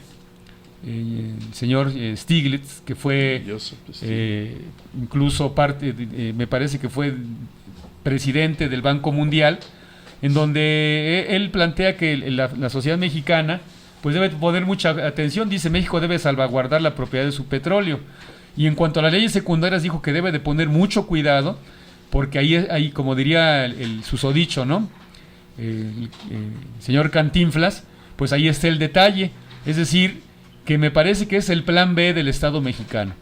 Speaker 2: el señor Stiglitz, que fue incluso parte, me parece que fue presidente del Banco Mundial, en donde él plantea que la sociedad mexicana pues debe poner mucha atención. Dice: México debe salvaguardar la propiedad de su petróleo, y en cuanto a las leyes secundarias dijo que debe de poner mucho cuidado, porque ahí como diría el susodicho, ¿no? El señor Cantinflas, pues ahí está el detalle. Es decir, que me parece que es el plan B del Estado mexicano.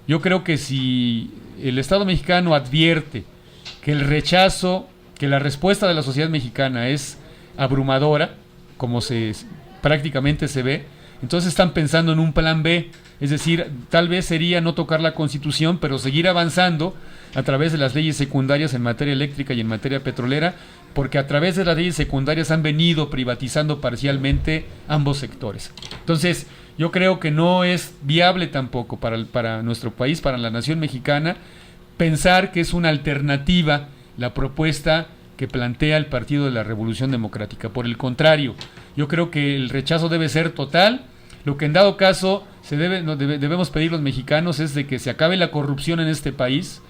Speaker 2: Yo creo que si el Estado mexicano advierte que el rechazo, que la respuesta de la sociedad mexicana es abrumadora, como prácticamente se ve, entonces están pensando en un plan B. Es decir, tal vez sería no tocar la Constitución, pero seguir avanzando a través de las leyes secundarias en materia eléctrica y en materia petrolera, porque a través de las leyes secundarias han venido privatizando parcialmente ambos sectores. Entonces, yo creo que no es viable tampoco para nuestro país, para la nación mexicana, pensar que es una alternativa la propuesta que plantea el Partido de la Revolución Democrática. Por el contrario, yo creo que el rechazo debe ser total. Lo que en dado caso debemos pedir los mexicanos es de que se acabe la corrupción en este país,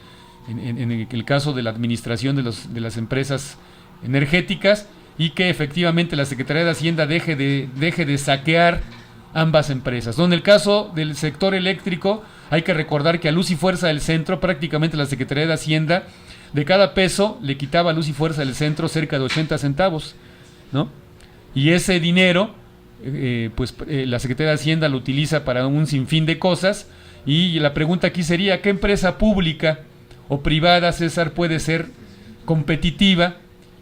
Speaker 2: en el caso de la administración de las empresas energéticas, y que efectivamente la Secretaría de Hacienda deje de saquear ambas empresas. En el caso del sector eléctrico, hay que recordar que a Luz y Fuerza del Centro, prácticamente la Secretaría de Hacienda, de cada peso le quitaba a Luz y Fuerza del Centro cerca de 80 centavos, ¿no? Y ese dinero la Secretaría de Hacienda lo utiliza para un sinfín de cosas, y la pregunta aquí sería: ¿qué empresa pública o privada, César, puede ser competitiva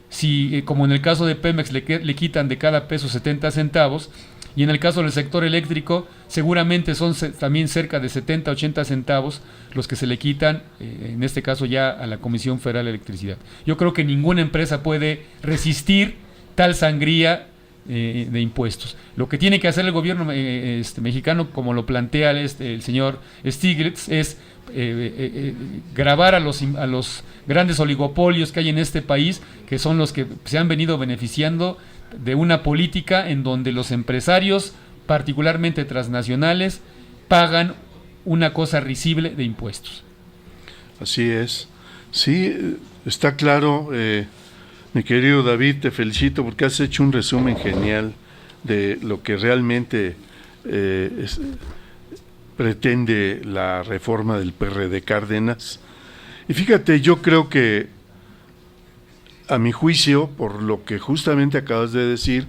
Speaker 2: si, como en el caso de Pemex, le quitan de cada peso 70 centavos, y en el caso del sector eléctrico seguramente son también cerca de 70, 80 centavos los que se le quitan, en este caso ya a la Comisión Federal de Electricidad? Yo creo que ninguna empresa puede resistir tal sangría de impuestos. Lo que tiene que hacer el gobierno mexicano, como lo plantea el señor Stiglitz, es gravar a los grandes oligopolios que hay en este país, que son los que se han venido beneficiando de una política en donde los empresarios, particularmente transnacionales, pagan una cosa risible de impuestos.
Speaker 1: Así es. Sí, está claro. Mi querido David, te felicito porque has hecho un resumen genial de lo que realmente pretende la reforma del PRD Cárdenas. Y fíjate, yo creo que, a mi juicio, por lo que justamente acabas de decir,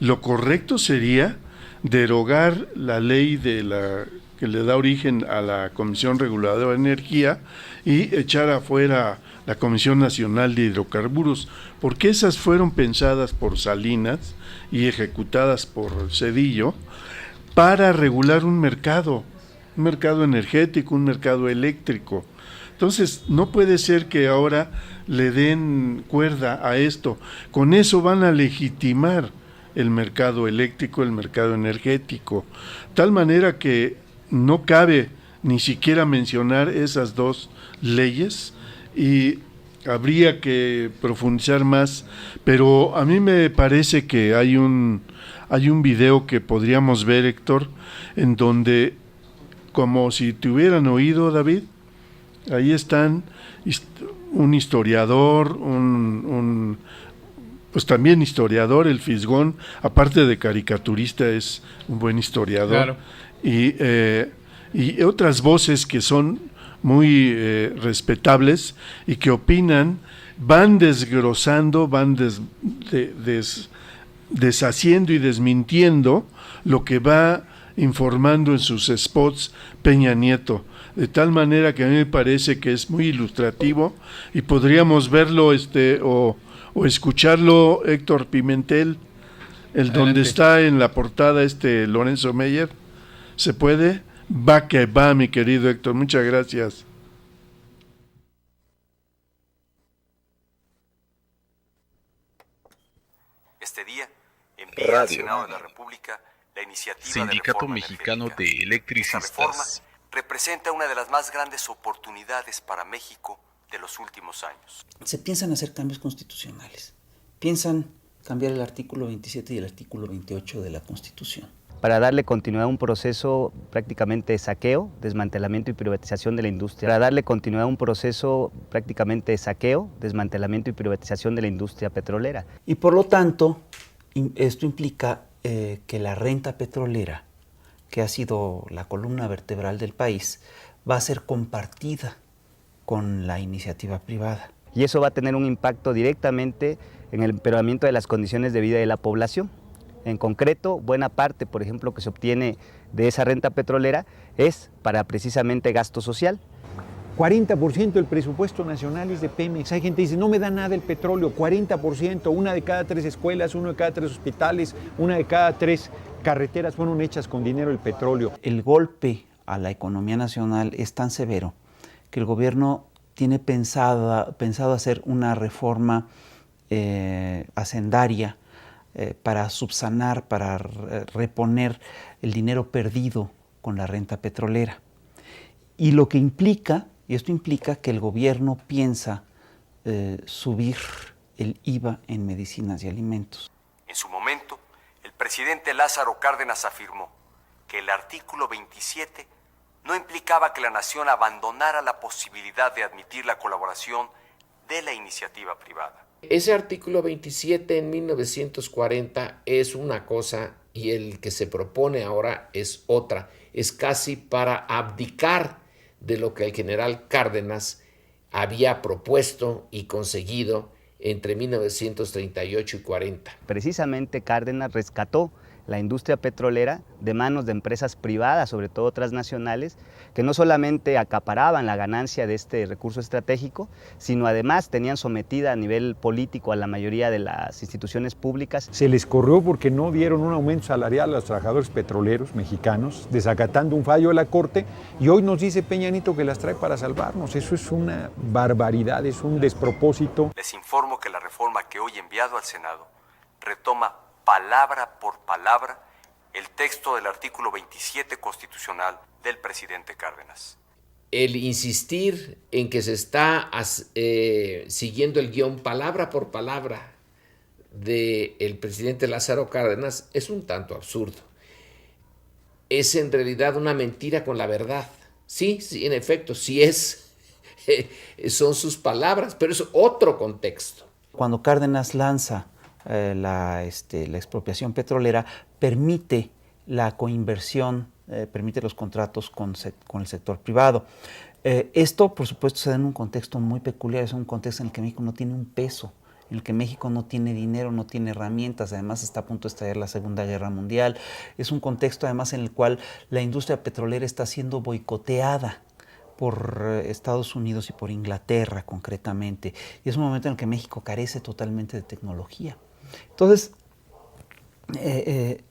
Speaker 1: lo correcto sería derogar la ley que le da origen a la Comisión Reguladora de Energía y echar afuera la Comisión Nacional de Hidrocarburos, porque esas fueron pensadas por Salinas y ejecutadas por Zedillo para regular un mercado energético, un mercado eléctrico. Entonces, no puede ser que ahora le den cuerda a esto. Con eso van a legitimar el mercado eléctrico, el mercado energético, tal manera que no cabe ni siquiera mencionar esas dos leyes, y habría que profundizar más, pero a mí me parece que hay un video que podríamos ver, Héctor, en donde, como si te hubieran oído, David, ahí están un historiador, pues también historiador, el Fisgón, aparte de caricaturista, es un buen historiador, claro. Y otras voces que son muy respetables y que opinan, van desglosando, van deshaciendo y desmintiendo lo que va informando en sus spots Peña Nieto, de tal manera que a mí me parece que es muy ilustrativo, y podríamos verlo o escucharlo, Héctor Pimentel, donde está en la portada Lorenzo Meyer. ¿Se puede? Va que va, mi querido Héctor, muchas gracias.
Speaker 17: Este día envía al Senado de la República la iniciativa
Speaker 18: Sindicato Mexicano de Electricistas.
Speaker 17: Esta reforma representa una de las más grandes oportunidades para México de los últimos años.
Speaker 18: Se piensan hacer cambios constitucionales. Piensan cambiar el artículo 27 y el artículo 28 de la Constitución.
Speaker 19: Para darle continuidad a un proceso prácticamente de saqueo, desmantelamiento y privatización de la industria. Para darle continuidad a un proceso prácticamente de saqueo, desmantelamiento y privatización de la industria petrolera.
Speaker 18: Y por lo tanto, esto implica que la renta petrolera, que ha sido la columna vertebral del país, va a ser compartida con la iniciativa privada.
Speaker 19: Y eso va a tener un impacto directamente en el empeoramiento de las condiciones de vida de la población. En concreto, buena parte, por ejemplo, que se obtiene de esa renta petrolera es para precisamente gasto social.
Speaker 20: 40% del presupuesto nacional es de Pemex. Hay gente que dice, no me da nada el petróleo. 40%, 1 de cada 3 escuelas, 1 de cada 3 hospitales, 1 de cada 3 carreteras fueron hechas con dinero del petróleo.
Speaker 18: El golpe a la economía nacional es tan severo que el gobierno tiene pensado hacer una reforma hacendaria para subsanar, para reponer el dinero perdido con la renta petrolera. Y lo que implica, y esto implica que el gobierno piensa subir el IVA en medicinas y alimentos.
Speaker 17: En su momento, el presidente Lázaro Cárdenas afirmó que el artículo 27 no implicaba que la nación abandonara la posibilidad de admitir la colaboración de la iniciativa privada.
Speaker 21: Ese artículo 27 en 1940 es una cosa y el que se propone ahora es otra. Es casi para abdicar de lo que el general Cárdenas había propuesto y conseguido entre 1938 y 40.
Speaker 19: Precisamente Cárdenas rescató la industria petrolera de manos de empresas privadas, sobre todo transnacionales, que no solamente acaparaban la ganancia de este recurso estratégico, sino además tenían sometida a nivel político a la mayoría de las instituciones públicas.
Speaker 20: Se les corrió porque no dieron un aumento salarial a los trabajadores petroleros mexicanos, desacatando un fallo de la Corte, y hoy nos dice Peña Nieto que las trae para salvarnos. Eso es una barbaridad, es un despropósito.
Speaker 17: Les informo que la reforma que hoy he enviado al Senado retoma palabra por palabra el texto del artículo 27 constitucional del presidente Cárdenas.
Speaker 21: El insistir en que se está siguiendo el guión palabra por palabra del presidente Lázaro Cárdenas es un tanto absurdo. Es en realidad una mentira con la verdad. Sí, en efecto, sí son sus palabras, pero es otro contexto.
Speaker 18: Cuando Cárdenas lanza la expropiación petrolera, permite la coinversión, permite los contratos con el sector privado. Esto, por supuesto, se da en un contexto muy peculiar, es un contexto en el que México no tiene un peso, en el que México no tiene dinero, no tiene herramientas, además está a punto de estallar la Segunda Guerra Mundial. Es un contexto además en el cual la industria petrolera está siendo boicoteada por Estados Unidos y por Inglaterra concretamente. Y es un momento en el que México carece totalmente de tecnología. Entonces,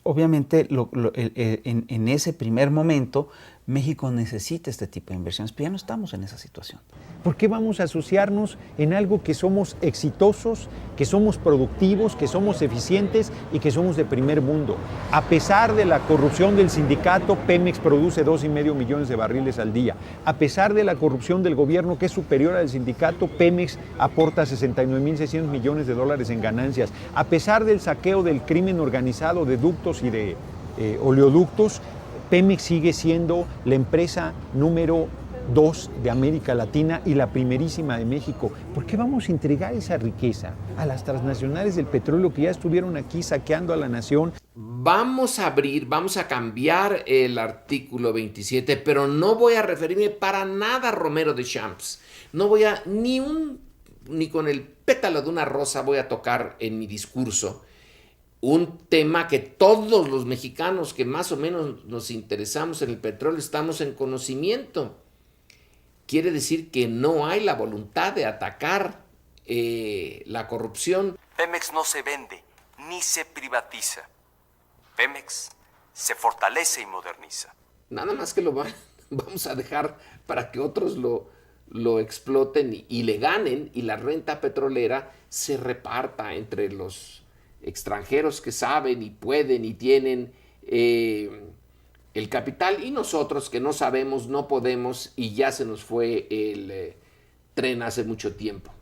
Speaker 18: obviamente, en ese primer momento, México necesita este tipo de inversiones, pero ya no estamos en esa situación.
Speaker 20: ¿Por qué vamos a asociarnos en algo que somos exitosos, que somos productivos, que somos eficientes y que somos de primer mundo? A pesar de la corrupción del sindicato, Pemex produce 2,5 millones de barriles al día. A pesar de la corrupción del gobierno, que es superior al sindicato, Pemex aporta 69.600 millones de dólares en ganancias. A pesar del saqueo del crimen organizado de ductos y de oleoductos, Pemex sigue siendo la empresa número 2 de América Latina y la primerísima de México. ¿Por qué vamos a entregar esa riqueza a las transnacionales del petróleo que ya estuvieron aquí saqueando a la nación?
Speaker 21: Vamos a cambiar el artículo 27, pero no voy a referirme para nada a Romero de Champs. No voy a, ni con el pétalo de una rosa voy a tocar en mi discurso un tema que todos los mexicanos que más o menos nos interesamos en el petróleo estamos en conocimiento. Quiere decir que no hay la voluntad de atacar la corrupción.
Speaker 17: Pemex no se vende ni se privatiza. Pemex se fortalece y moderniza.
Speaker 21: Nada más que vamos a dejar para que otros lo exploten y le ganen, y la renta petrolera se reparta entre los extranjeros que saben y pueden y tienen el capital, y nosotros que no sabemos, no podemos, y ya se nos fue tren hace mucho tiempo.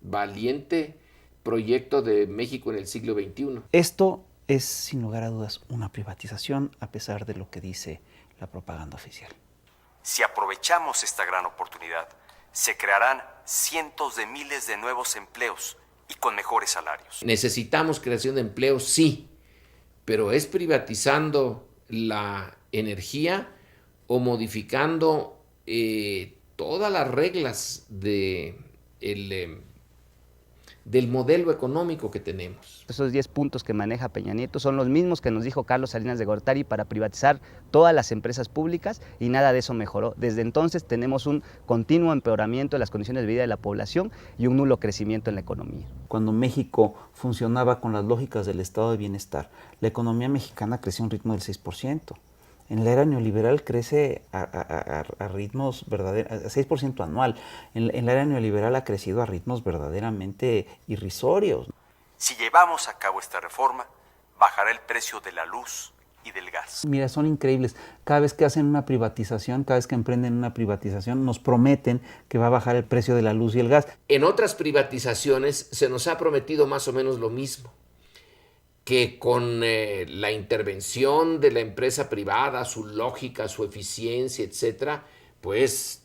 Speaker 21: Valiente proyecto de México en el siglo XXI.
Speaker 18: Esto es, sin lugar a dudas, una privatización, a pesar de lo que dice la propaganda oficial.
Speaker 17: Si aprovechamos esta gran oportunidad, se crearán cientos de miles de nuevos empleos y con mejores salarios.
Speaker 21: Necesitamos creación de empleos, sí, pero ¿es privatizando la energía o modificando todas las reglas del modelo económico que tenemos?
Speaker 19: Esos 10 puntos que maneja Peña Nieto son los mismos que nos dijo Carlos Salinas de Gortari para privatizar todas las empresas públicas y nada de eso mejoró. Desde entonces tenemos un continuo empeoramiento de las condiciones de vida de la población y un nulo crecimiento en la economía.
Speaker 18: Cuando México funcionaba con las lógicas del estado de bienestar, la economía mexicana creció a un ritmo del 6%. En la era neoliberal crece a ritmos verdaderos, 6% anual. En la era neoliberal ha crecido a ritmos verdaderamente irrisorios.
Speaker 17: Si llevamos a cabo esta reforma, bajará el precio de la luz y del gas.
Speaker 18: Mira, son increíbles. Cada vez que hacen una privatización, cada vez que emprenden una privatización, nos prometen que va a bajar el precio de la luz y el gas.
Speaker 21: En otras privatizaciones se nos ha prometido más o menos lo mismo, que con la intervención de la empresa privada, su lógica, su eficiencia, etcétera, pues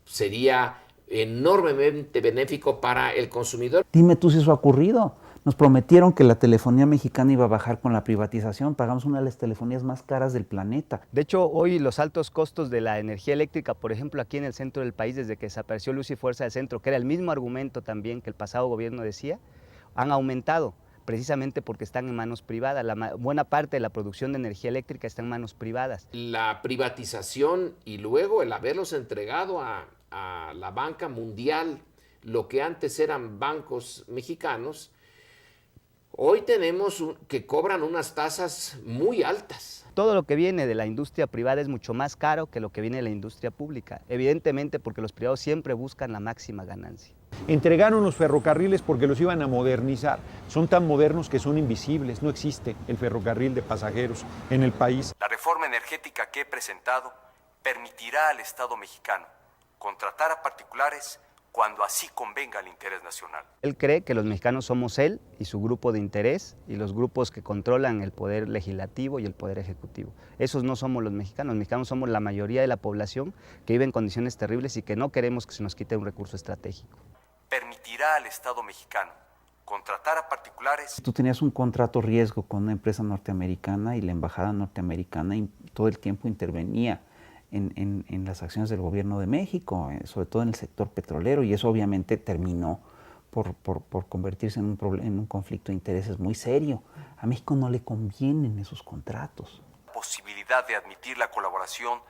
Speaker 21: sería enormemente benéfico para el consumidor.
Speaker 18: Dime tú si eso ha ocurrido. Nos prometieron que la telefonía mexicana iba a bajar con la privatización. Pagamos una de las telefonías más caras del planeta.
Speaker 19: De hecho, hoy los altos costos de la energía eléctrica, por ejemplo, aquí en el centro del país, desde que desapareció Luz y Fuerza del Centro, que era el mismo argumento también que el pasado gobierno decía, han aumentado, precisamente porque están en manos privadas. Buena parte de la producción de energía eléctrica está en manos privadas.
Speaker 21: La privatización y luego el haberlos entregado a la banca mundial, lo que antes eran bancos mexicanos, hoy tenemos que cobran unas tasas muy altas.
Speaker 19: Todo lo que viene de la industria privada es mucho más caro que lo que viene de la industria pública, evidentemente porque los privados siempre buscan la máxima ganancia.
Speaker 20: Entregaron los ferrocarriles porque los iban a modernizar. Son tan modernos que son invisibles, no existe el ferrocarril de pasajeros en el país.
Speaker 17: La reforma energética que he presentado permitirá al Estado mexicano contratar a particulares cuando así convenga al interés nacional.
Speaker 19: Él cree que los mexicanos somos él y su grupo de interés y los grupos que controlan el poder legislativo y el poder ejecutivo. Esos no somos los mexicanos somos la mayoría de la población que vive en condiciones terribles y que no queremos que se nos quite un recurso estratégico.
Speaker 17: Permitirá al Estado mexicano contratar a particulares.
Speaker 18: Tú tenías un contrato riesgo con una empresa norteamericana y la embajada norteamericana todo el tiempo intervenía en las acciones del gobierno de México, sobre todo en el sector petrolero, y eso obviamente terminó por convertirse en un conflicto de intereses muy serio. A México no le convienen esos contratos.
Speaker 17: Posibilidad de admitir la colaboración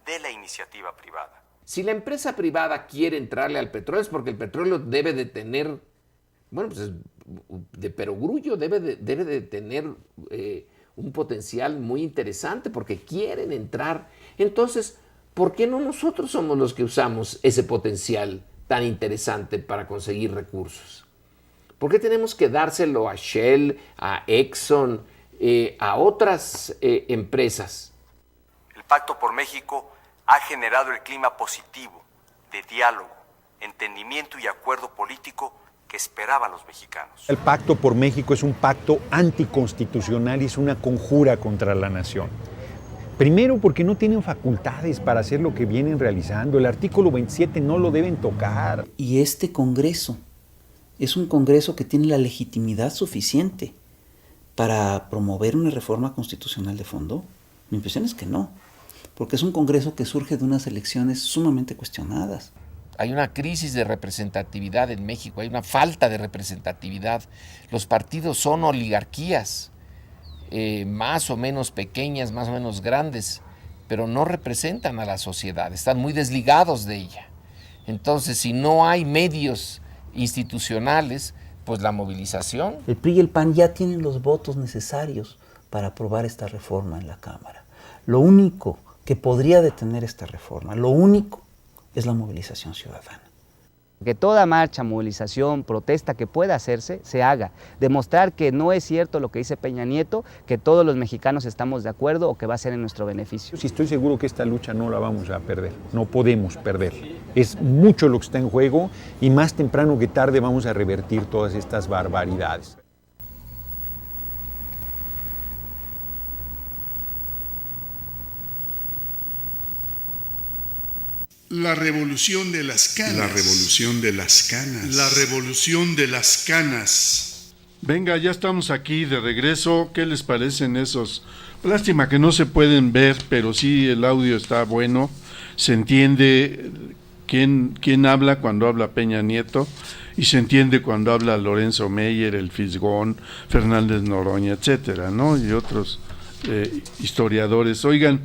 Speaker 17: de la iniciativa privada.
Speaker 21: Si la empresa privada quiere entrarle al petróleo es porque el petróleo debe de tener, bueno, pues de perogrullo, debe de tener un potencial muy interesante porque quieren entrar. Entonces, ¿por qué no nosotros somos los que usamos ese potencial tan interesante para conseguir recursos? ¿Por qué tenemos que dárselo a Shell, a Exxon, a otras empresas?
Speaker 17: El Pacto por México ha generado el clima positivo de diálogo, entendimiento y acuerdo político que esperaban los mexicanos.
Speaker 20: El Pacto por México es un pacto anticonstitucional y es una conjura contra la nación. Primero, porque no tienen facultades para hacer lo que vienen realizando. El artículo 27 no lo deben tocar.
Speaker 18: Y este Congreso es un Congreso que tiene la legitimidad suficiente para promover una reforma constitucional de fondo. Mi impresión es que no, porque es un Congreso que surge de unas elecciones sumamente cuestionadas.
Speaker 21: Hay una crisis de representatividad en México, hay una falta de representatividad. Los partidos son oligarquías, más o menos pequeñas, más o menos grandes, pero no representan a la sociedad, están muy desligados de ella. Entonces, si no hay medios institucionales, pues la movilización.
Speaker 18: El PRI y el PAN ya tienen los votos necesarios para aprobar esta reforma en la Cámara. Lo único que podría detener esta reforma, lo único, es la movilización ciudadana.
Speaker 19: Que toda marcha, movilización, protesta que pueda hacerse, se haga. Demostrar que no es cierto lo que dice Peña Nieto, que todos los mexicanos estamos de acuerdo o que va a ser en nuestro beneficio.
Speaker 20: Sí, estoy seguro que esta lucha no la vamos a perder, no podemos perder. Es mucho lo que está en juego y más temprano que tarde vamos a revertir todas estas barbaridades.
Speaker 16: La revolución de las canas. La revolución de las canas. La revolución de las canas.
Speaker 1: Venga, ya estamos aquí de regreso. ¿Qué les parecen esos? Lástima que no se pueden ver, pero sí el audio está bueno. Se entiende quién habla cuando habla Peña Nieto y se entiende cuando habla Lorenzo Meyer, el Fisgón, Fernández Noroña, etcétera, ¿no? Y otros historiadores. Oigan,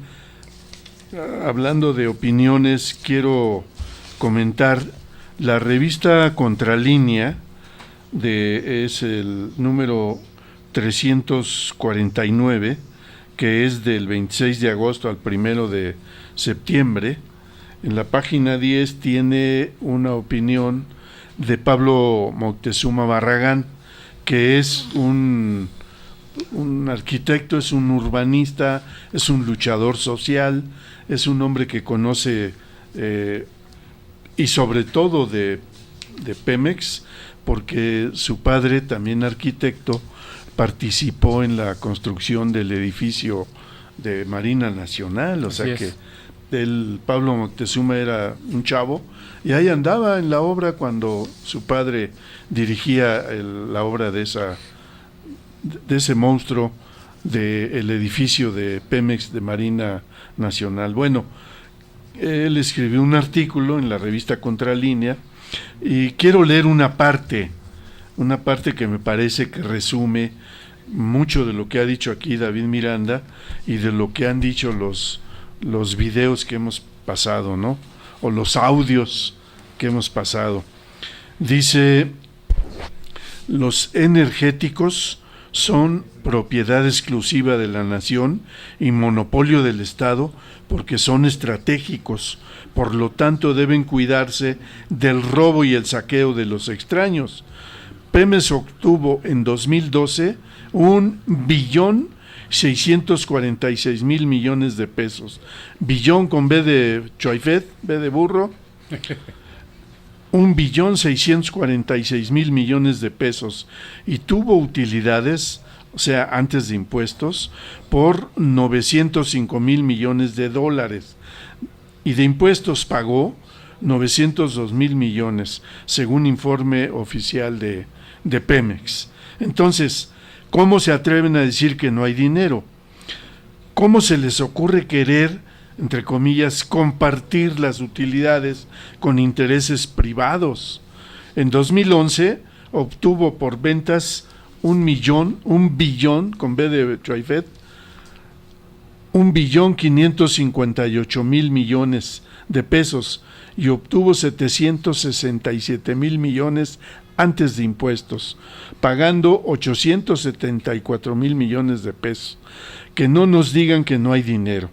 Speaker 1: hablando de opiniones, quiero comentar la revista Contralínea, es el número 349, que es del 26 de agosto al 1 de septiembre. En la página 10 tiene una opinión de Pablo Moctezuma Barragán, que es un arquitecto, es un urbanista, es un luchador social, es un hombre que conoce y sobre todo de Pemex, porque su padre, también arquitecto, participó en la construcción del edificio de Marina Nacional, o sea que Pablo Moctezuma era un chavo y ahí andaba en la obra cuando su padre dirigía la obra de ese monstruo del edificio de Pemex de Marina Nacional. Bueno, él escribió un artículo en la revista Contralínea y quiero leer una parte que me parece que resume mucho de lo que ha dicho aquí David Miranda y de lo que han dicho los videos que hemos pasado, ¿no? O los audios que hemos pasado. Dice: los energéticos son propiedad exclusiva de la nación y monopolio del Estado porque son estratégicos, por lo tanto deben cuidarse del robo y el saqueo de los extraños. Pemex obtuvo en 2012 $1.646.000 millones de pesos. Billón con B de Choifet, B de burro. 1.646.000 millones de pesos, y tuvo utilidades, o sea, antes de impuestos, por 905.000 millones de dólares, y de impuestos pagó 902.000 millones, según informe oficial de Pemex. Entonces, ¿cómo se atreven a decir que no hay dinero? ¿Cómo se les ocurre querer, entre comillas, compartir las utilidades con intereses privados? En 2011 obtuvo por ventas un billón, con B de Choifet, 1.558.000 millones de pesos, y obtuvo 767.000 millones antes de impuestos, pagando 874.000 millones de pesos. Que no nos digan que no hay dinero.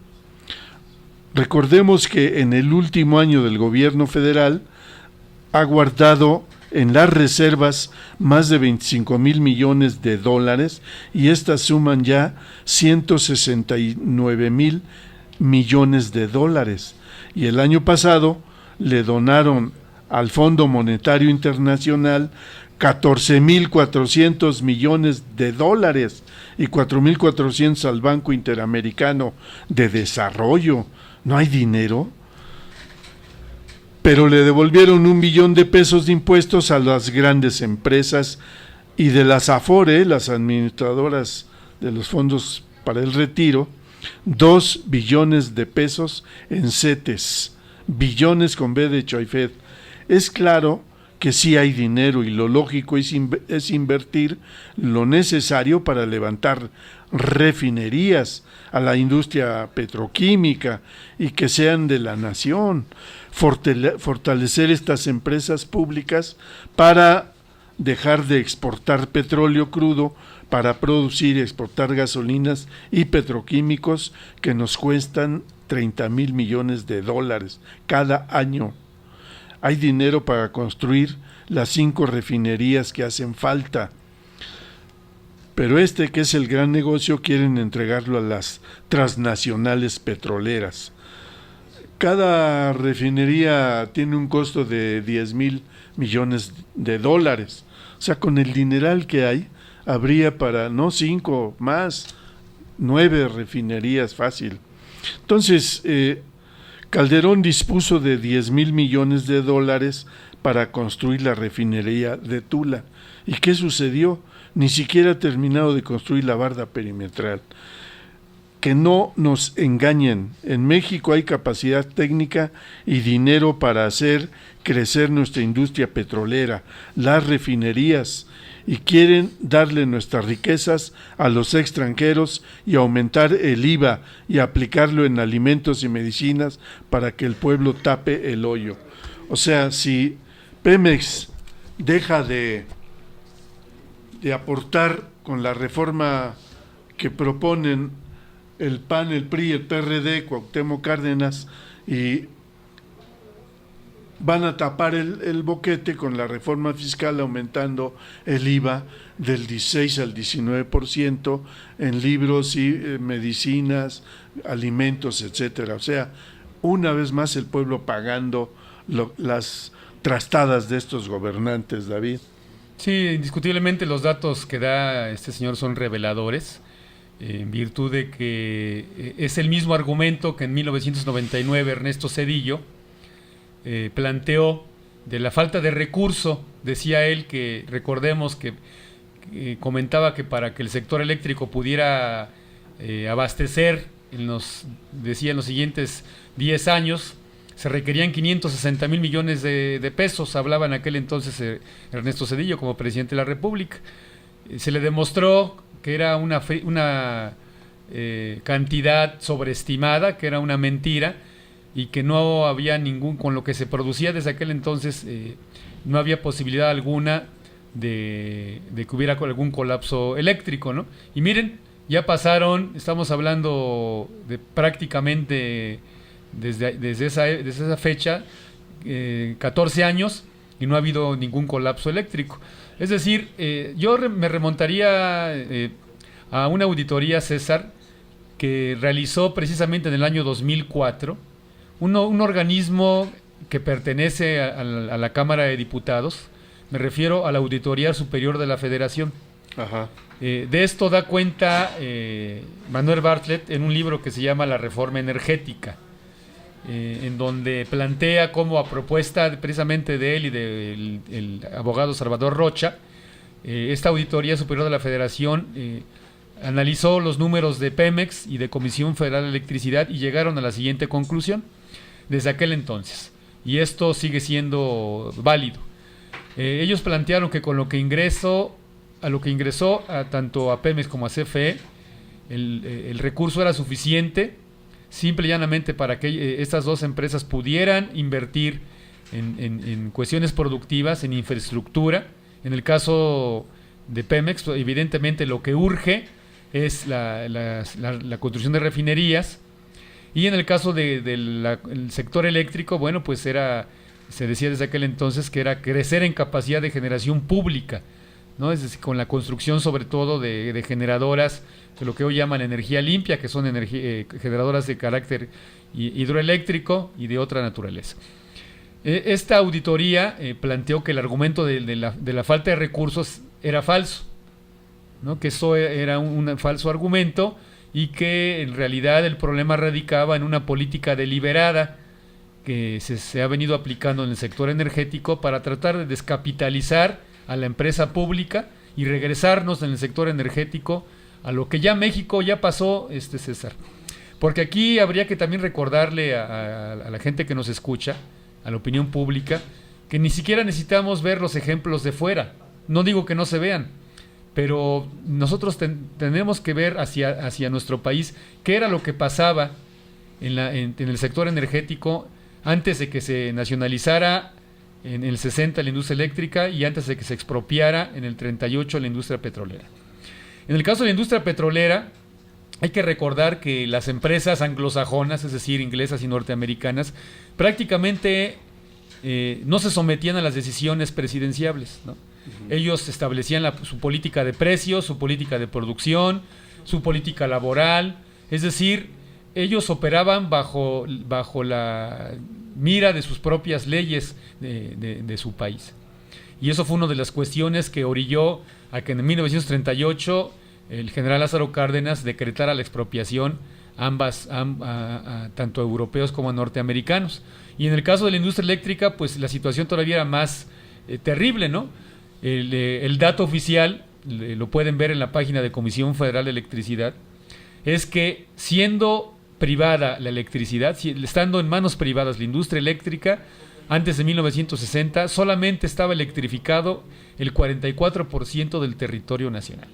Speaker 1: Recordemos que en el último año del gobierno federal ha guardado en las reservas más de 25.000 millones de dólares, y estas suman ya 169.000 millones de dólares. Y el año pasado le donaron al Fondo Monetario Internacional 14.400 millones de dólares y 4.400 al Banco Interamericano de Desarrollo. ¿No hay dinero? Pero le devolvieron 1 billón de pesos de impuestos a las grandes empresas, y de las Afore, las administradoras de los fondos para el retiro, 2 billones de pesos en CETES, billones con B de Choifet. Es claro que sí hay dinero, y lo lógico es invertir lo necesario para levantar refinerías, a la industria petroquímica, y que sean de la nación, fortalecer estas empresas públicas para dejar de exportar petróleo crudo, para producir y exportar gasolinas y petroquímicos que nos cuestan 30.000 millones de dólares cada año. Hay dinero para construir las 5 refinerías que hacen falta. Pero que es el gran negocio, quieren entregarlo a las transnacionales petroleras. cada refinería tiene un costo de 10,000 millones de dólares. O sea, con el dineral que hay, habría para, no 5, más 9 refinerías fácil. Entonces, Calderón dispuso de 10,000 millones de dólares para construir la refinería de Tula. ¿Y qué sucedió? Ni siquiera ha terminado de construir la barda perimetral. Que no nos engañen. En México hay capacidad técnica y dinero para hacer crecer nuestra industria petrolera, las refinerías, y quieren darle nuestras riquezas a los extranjeros y aumentar el IVA y aplicarlo en alimentos y medicinas para que el pueblo tape el hoyo. O sea, si Pemex deja de aportar con la reforma que proponen el PAN, el PRI, el PRD, Cuauhtémoc Cárdenas, y van a tapar el boquete con la reforma fiscal, aumentando el IVA del 16 al 19% en libros y medicinas, alimentos, etcétera. O sea, una vez más el pueblo pagando las trastadas de estos gobernantes, David.
Speaker 2: Sí, indiscutiblemente los datos que da este señor son reveladores, en virtud de que es el mismo argumento que en 1999 Ernesto Zedillo planteó de la falta de recurso. Decía él que, recordemos que comentaba que para que el sector eléctrico pudiera abastecer, decía en los siguientes 10 años, se requerían 560,000 millones de pesos, hablaba en aquel entonces Ernesto Zedillo como presidente de la República. Se le demostró que era una cantidad sobreestimada, que era una mentira, y que no había con lo que se producía desde aquel entonces, no había posibilidad alguna de que hubiera algún colapso eléctrico, ¿no? Y miren, ya pasaron, estamos hablando de prácticamente desde esa fecha, 14 años, y no ha habido ningún colapso eléctrico. Es decir, yo me remontaría a una auditoría, César, que realizó precisamente en el año 2004 un organismo que pertenece a la Cámara de Diputados. Me refiero a la Auditoría Superior de la Federación.
Speaker 1: Ajá.
Speaker 2: De esto da cuenta Manuel Bartlett en un libro que se llama La Reforma Energética, en donde plantea cómo, a propuesta precisamente de él y del abogado Salvador Rocha, esta Auditoría Superior de la Federación analizó los números de Pemex y de Comisión Federal de Electricidad y llegaron a la siguiente conclusión desde aquel entonces, y esto sigue siendo válido. Ellos plantearon que con lo que ingresó tanto a Pemex como a CFE, el recurso era suficiente simple y llanamente para que estas dos empresas pudieran invertir en cuestiones productivas, en infraestructura. En el caso de Pemex, evidentemente lo que urge es la construcción de refinerías, y en el caso del sector eléctrico, bueno, pues se decía desde aquel entonces que era crecer en capacidad de generación pública, ¿no? Es decir, con la construcción sobre todo de generadoras, de lo que hoy llaman energía limpia, que son generadoras de carácter hidroeléctrico y de otra naturaleza. Esta auditoría planteó que el argumento de la falta de recursos era falso, ¿no? Que eso era un falso argumento, y que en realidad el problema radicaba en una política deliberada que se ha venido aplicando en el sector energético para tratar de descapitalizar a la empresa pública y regresarnos en el sector energético a lo que ya México ya pasó, César. Porque aquí habría que también recordarle a la gente que nos escucha, a la opinión pública, que ni siquiera necesitamos ver los ejemplos de fuera. No digo que no se vean, pero nosotros tenemos que ver hacia nuestro país qué era lo que pasaba en el sector energético antes de que se nacionalizara en el 60 la industria eléctrica y antes de que se expropiara en el 38 la industria petrolera. En el caso de la industria petrolera, hay que recordar que las empresas anglosajonas, es decir, inglesas y norteamericanas, prácticamente no se sometían a las decisiones presidenciables, ¿no? Ellos establecían su política de precios, su política de producción, su política laboral, es decir, ellos operaban bajo la mira de sus propias leyes de su país. Y eso fue una de las cuestiones que orilló a que en 1938 el general Lázaro Cárdenas decretara la expropiación tanto a europeos como a norteamericanos. Y en el caso de la industria eléctrica, pues la situación todavía era más terrible, ¿no? El dato oficial, lo pueden ver en la página de Comisión Federal de Electricidad, es que siendo privada la electricidad, estando en manos privadas la industria eléctrica, antes de 1960 solamente estaba electrificado el 44% del territorio nacional.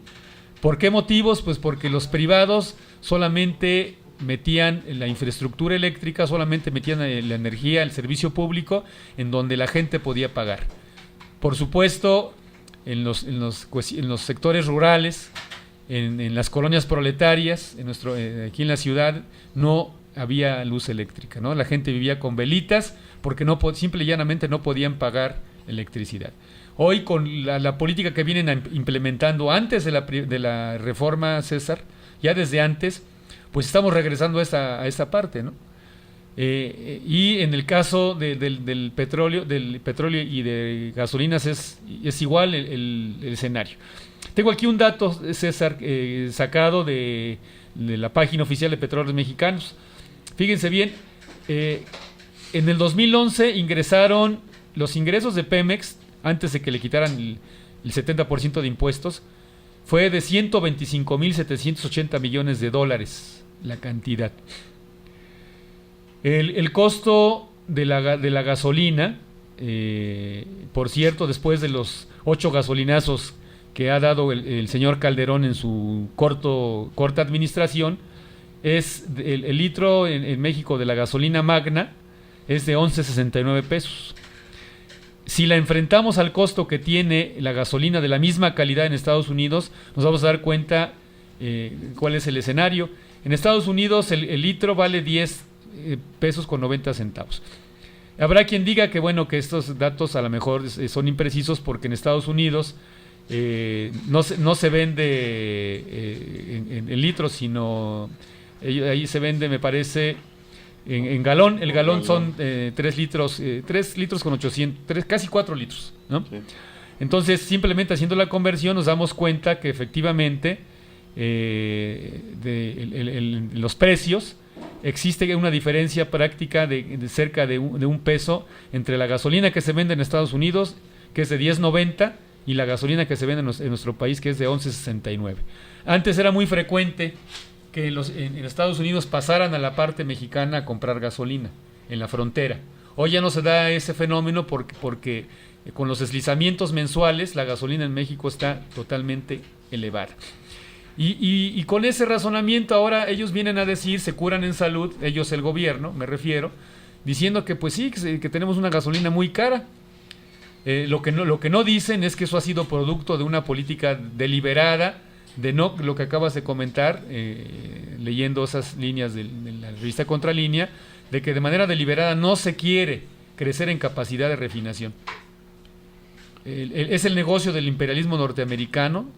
Speaker 2: ¿Por qué motivos? Pues porque los privados solamente metían la infraestructura eléctrica, solamente metían la energía, el servicio público, en donde la gente podía pagar. Por supuesto, en los sectores rurales, en las colonias proletarias, aquí en la ciudad, no había luz eléctrica, ¿no? La gente vivía con velitas porque simple y llanamente no podían pagar electricidad. Hoy, con la política que vienen implementando antes de la reforma, César, ya desde antes, pues estamos regresando a esa parte, ¿no? Y en el caso del petróleo y de gasolinas es igual el escenario. Tengo aquí un dato, César, sacado de la página oficial de Petróleos Mexicanos. Fíjense bien, en el 2011 ingresaron los ingresos de Pemex, antes de que le quitaran el 70% de impuestos, fue de 125.780 millones de dólares la cantidad. El costo de la gasolina, por cierto, después de los 8 gasolinazos que ha dado el señor Calderón en su corta administración, es el litro en México de la gasolina magna es de 11.69 pesos. Si la enfrentamos al costo que tiene la gasolina de la misma calidad en Estados Unidos, nos vamos a dar cuenta cuál es el escenario. En Estados Unidos el litro vale 10 pesos con 90 centavos. Habrá quien diga que bueno, que estos datos a lo mejor son imprecisos porque en Estados Unidos no se vende en litros, sino ahí se vende, me parece, en galón. El galón son 3 litros con 800, casi 4 litros, ¿no? Sí. Entonces, simplemente haciendo la conversión nos damos cuenta que efectivamente los precios existe una diferencia práctica de cerca de un peso entre la gasolina que se vende en Estados Unidos, que es de 10.90, y la gasolina que se vende en nuestro país, que es de 11.69. Antes era muy frecuente que en Estados Unidos pasaran a la parte mexicana a comprar gasolina en la frontera. Hoy ya no se da ese fenómeno porque con los deslizamientos mensuales la gasolina en México está totalmente elevada. Y con ese razonamiento ahora ellos vienen a decir, se curan en salud, ellos, el gobierno, me refiero, diciendo que pues sí, que tenemos una gasolina muy cara. Lo que no dicen es que eso ha sido producto de una política deliberada, de no lo que acabas de comentar, leyendo esas líneas de la revista Contralínea, de que de manera deliberada no se quiere crecer en capacidad de refinación. Es el negocio del imperialismo norteamericano.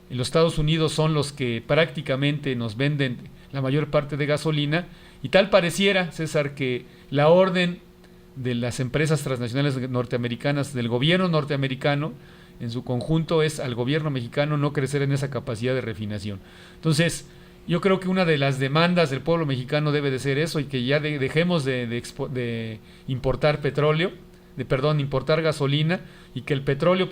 Speaker 2: En los Estados Unidos son los que prácticamente nos venden la mayor parte de gasolina, y tal pareciera, César, que la orden de las empresas transnacionales norteamericanas, del gobierno norteamericano en su conjunto, es al gobierno mexicano no crecer en esa capacidad de refinación. Entonces, yo creo que una de las demandas del pueblo mexicano debe de ser eso, y que ya dejemos de importar importar gasolina, y que el petróleo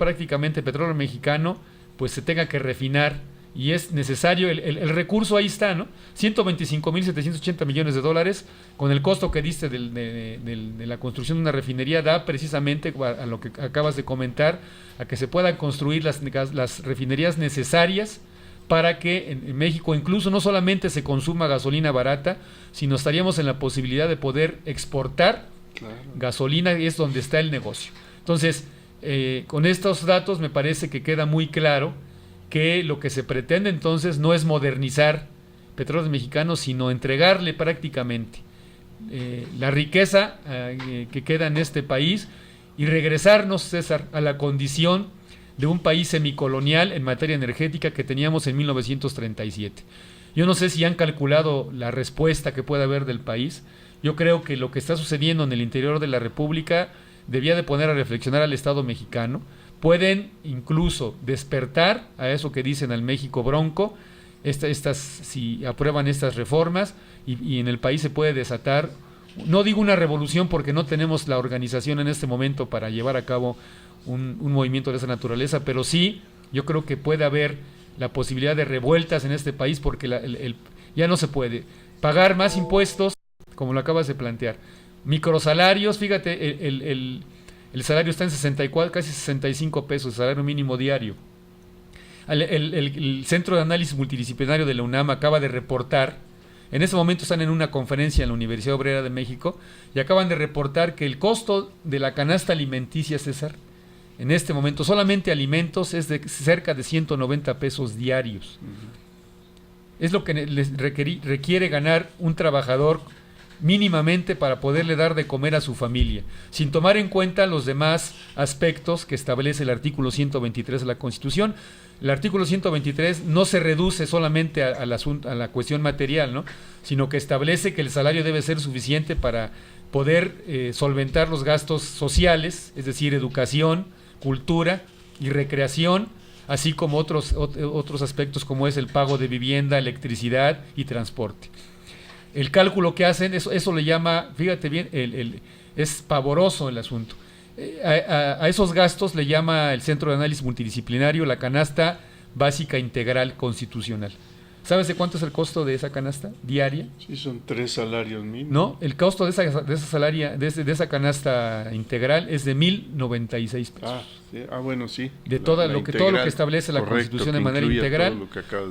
Speaker 2: mexicano, pues se tenga que refinar, y es necesario, el recurso ahí está, ¿no? 125.780 millones de dólares, con el costo que diste de la construcción de una refinería, da precisamente a lo que acabas de comentar, a que se puedan construir las refinerías necesarias para que en México incluso no solamente se consuma gasolina barata, sino estaríamos en la posibilidad de poder exportar gasolina, y es donde está el negocio. Entonces, con estos datos me parece que queda muy claro que lo que se pretende entonces no es modernizar Petróleos Mexicanos, sino entregarle prácticamente la riqueza que queda en este país, y regresarnos, César, a la condición de un país semicolonial en materia energética que teníamos en 1937. Yo no sé si han calculado la respuesta que puede haber del país. Yo creo que lo que está sucediendo en el interior de la República debía de poner a reflexionar al Estado mexicano. Pueden incluso despertar a eso que dicen al México bronco, si aprueban estas reformas, y en el país se puede desatar, no digo una revolución porque no tenemos la organización en este momento para llevar a cabo un movimiento de esa naturaleza, pero sí, yo creo que puede haber la posibilidad de revueltas en este país porque ya no se puede pagar más impuestos, como lo acabas de plantear. Microsalarios, fíjate, el salario está en 64, casi 65 pesos, el salario mínimo diario. El Centro de Análisis Multidisciplinario de la UNAM acaba de reportar, en este momento están en una conferencia en la Universidad Obrera de México, y acaban de reportar que el costo de la canasta alimenticia, César, en este momento, solamente alimentos, es de cerca de 190 pesos diarios. Es lo que requiere ganar un trabajador mínimamente para poderle dar de comer a su familia, sin tomar en cuenta los demás aspectos que establece el artículo 123 de la Constitución. El artículo 123 no se reduce solamente a la cuestión material, ¿no?, sino que establece que el salario debe ser suficiente para poder solventar los gastos sociales, es decir, educación, cultura y recreación, así como otros aspectos como es el pago de vivienda, electricidad y transporte. El cálculo que hacen, eso le llama, fíjate bien, es pavoroso el asunto. A esos gastos le llama el Centro de Análisis Multidisciplinario la canasta básica integral constitucional. ¿Sabes de cuánto es el costo de esa canasta diaria?
Speaker 1: Sí, son 3 salarios mínimos.
Speaker 2: No, el costo de esa canasta integral es de 1,096 pesos.
Speaker 1: Bueno, sí.
Speaker 2: De todo lo que establece la Constitución de manera integral.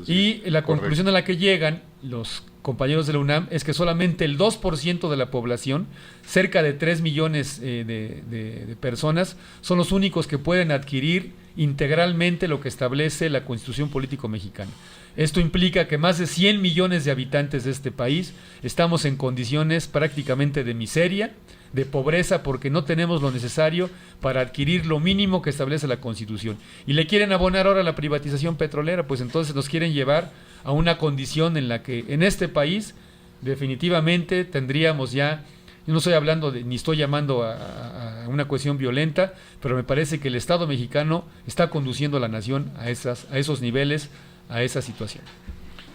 Speaker 2: Y la conclusión a la que llegan los compañeros de la UNAM es que solamente el 2% de la población, cerca de 3 millones de personas, son los únicos que pueden adquirir integralmente lo que establece la Constitución Político Mexicana. Esto implica que más de 100 millones de habitantes de este país estamos en condiciones prácticamente de miseria, de pobreza, porque no tenemos lo necesario para adquirir lo mínimo que establece la Constitución. Y le quieren abonar ahora la privatización petrolera, pues entonces nos quieren llevar a una condición en la que en este país definitivamente tendríamos ya, yo no estoy hablando ni estoy llamando a una cuestión violenta, pero me parece que el Estado mexicano está conduciendo a la nación a esos niveles, a esa situación.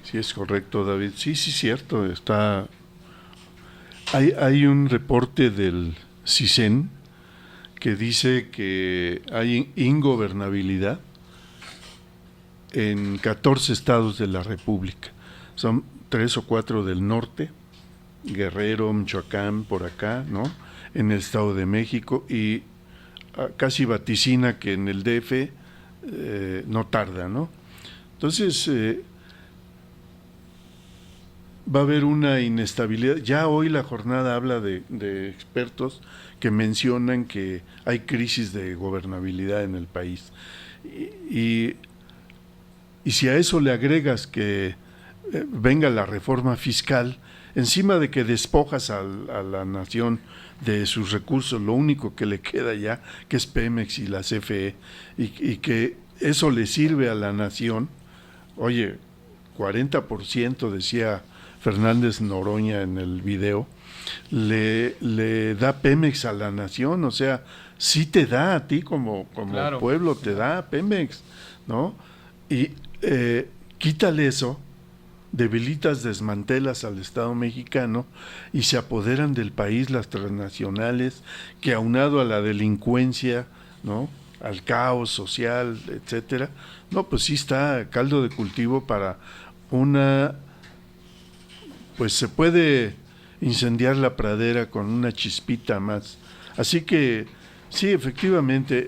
Speaker 1: Sí, es correcto, David. Sí, cierto. Hay un reporte del CISEN que dice que hay ingobernabilidad en 14 estados de la República. Son 3 o 4 del norte, Guerrero, Michoacán, por acá, ¿no?, en el Estado de México, y casi vaticina que en el DF no tarda, ¿no? Entonces, va a haber una inestabilidad. Ya hoy la jornada habla de expertos que mencionan que hay crisis de gobernabilidad en el país. Y si a eso le agregas que venga la reforma fiscal, encima de que despojas a la nación de sus recursos, lo único que le queda ya, que es Pemex y la CFE, y que eso le sirve a la nación. Oye, 40%, decía Fernández Noroña en el video, le da Pemex a la nación. O sea, sí te da a ti como claro, pueblo, te da Pemex, ¿no? Y quítale eso, debilitas, desmantelas al Estado mexicano y se apoderan del país las transnacionales que, aunado a la delincuencia, ¿no?, al caos social, etcétera, no, pues sí está caldo de cultivo para pues se puede incendiar la pradera con una chispita más. Así que sí, efectivamente,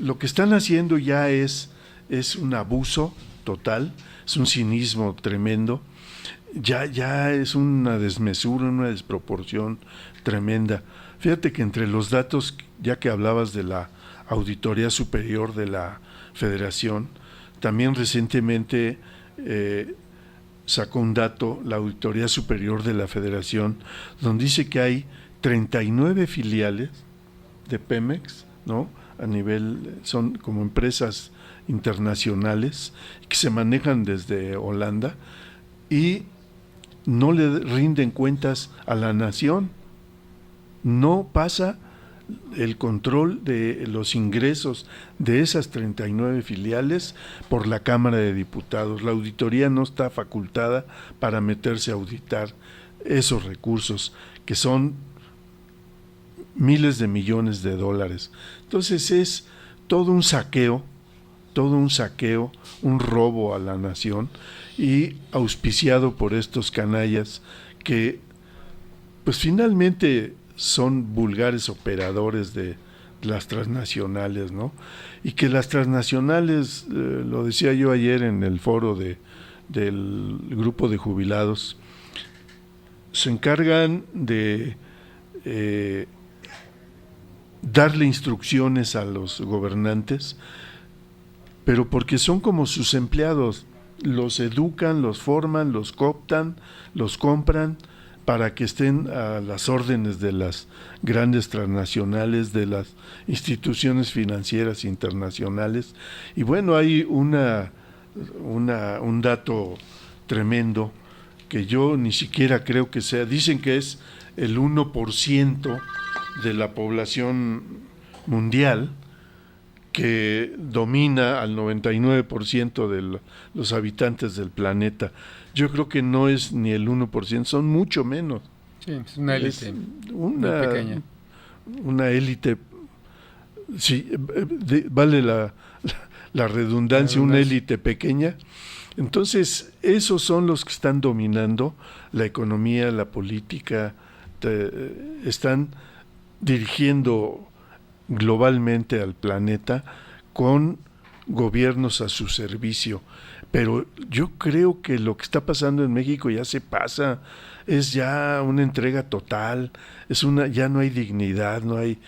Speaker 1: lo que están haciendo ya es un abuso total, es un cinismo tremendo, ya es una desmesura, una desproporción tremenda. Fíjate que entre los datos, ya que hablabas de la Auditoría Superior de la Federación, también recientemente sacó un dato la Auditoría Superior de la Federación, donde dice que hay 39 filiales de Pemex, ¿no?, a nivel, son como empresas internacionales que se manejan desde Holanda, y no le rinden cuentas a la nación. No pasa el control de los ingresos de esas 39 filiales por la Cámara de Diputados. La auditoría no está facultada para meterse a auditar esos recursos, que son miles de millones de dólares. Entonces es todo un saqueo, un robo a la nación, y auspiciado por estos canallas que pues finalmente son vulgares operadores de las transnacionales, ¿no? Y que las transnacionales, lo decía yo ayer en el foro del grupo de jubilados, se encargan de darle instrucciones a los gobernantes, pero porque son como sus empleados, los educan, los forman, los cooptan, los compran para que estén a las órdenes de las grandes transnacionales, de las instituciones financieras internacionales. Y bueno, hay un dato tremendo que yo ni siquiera creo que sea. Dicen que es el 1% de la población mundial, que domina al 99% de los habitantes del planeta. Yo creo que no es ni el 1%, son mucho menos.
Speaker 2: Sí, es una élite muy pequeña.
Speaker 1: Una élite, sí, vale la redundancia, una élite pequeña. Entonces, esos son los que están dominando la economía, la política, están dirigiendo globalmente al planeta con gobiernos a su servicio. Pero yo creo que lo que está pasando en México ya se pasa, es ya una entrega total, ya no hay dignidad, no hay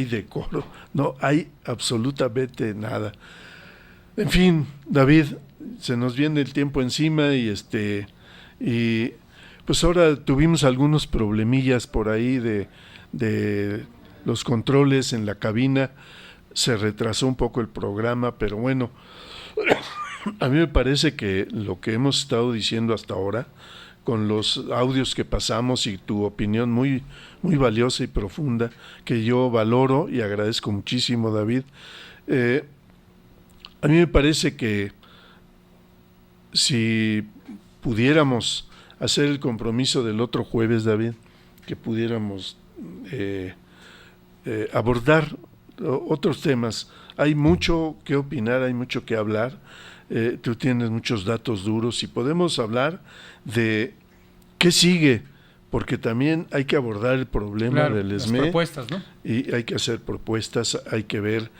Speaker 1: decoro, no hay absolutamente nada. En fin, David, se nos viene el tiempo encima y pues ahora tuvimos algunos problemillas por ahí de los controles en la cabina, se retrasó un poco el programa, pero bueno, a mí me parece que lo que hemos estado diciendo hasta ahora, con los audios que pasamos y tu opinión muy, muy valiosa y profunda, que yo valoro y agradezco muchísimo, David, a mí me parece que si pudiéramos hacer el compromiso del otro jueves, David, que pudiéramos abordar otros temas. Hay mucho que opinar, hay mucho que hablar. Tú tienes muchos datos duros y podemos hablar de qué sigue, porque también hay que abordar el problema del SME.
Speaker 2: Las propuestas, ¿no?
Speaker 1: Y hay que hacer propuestas, hay que ver.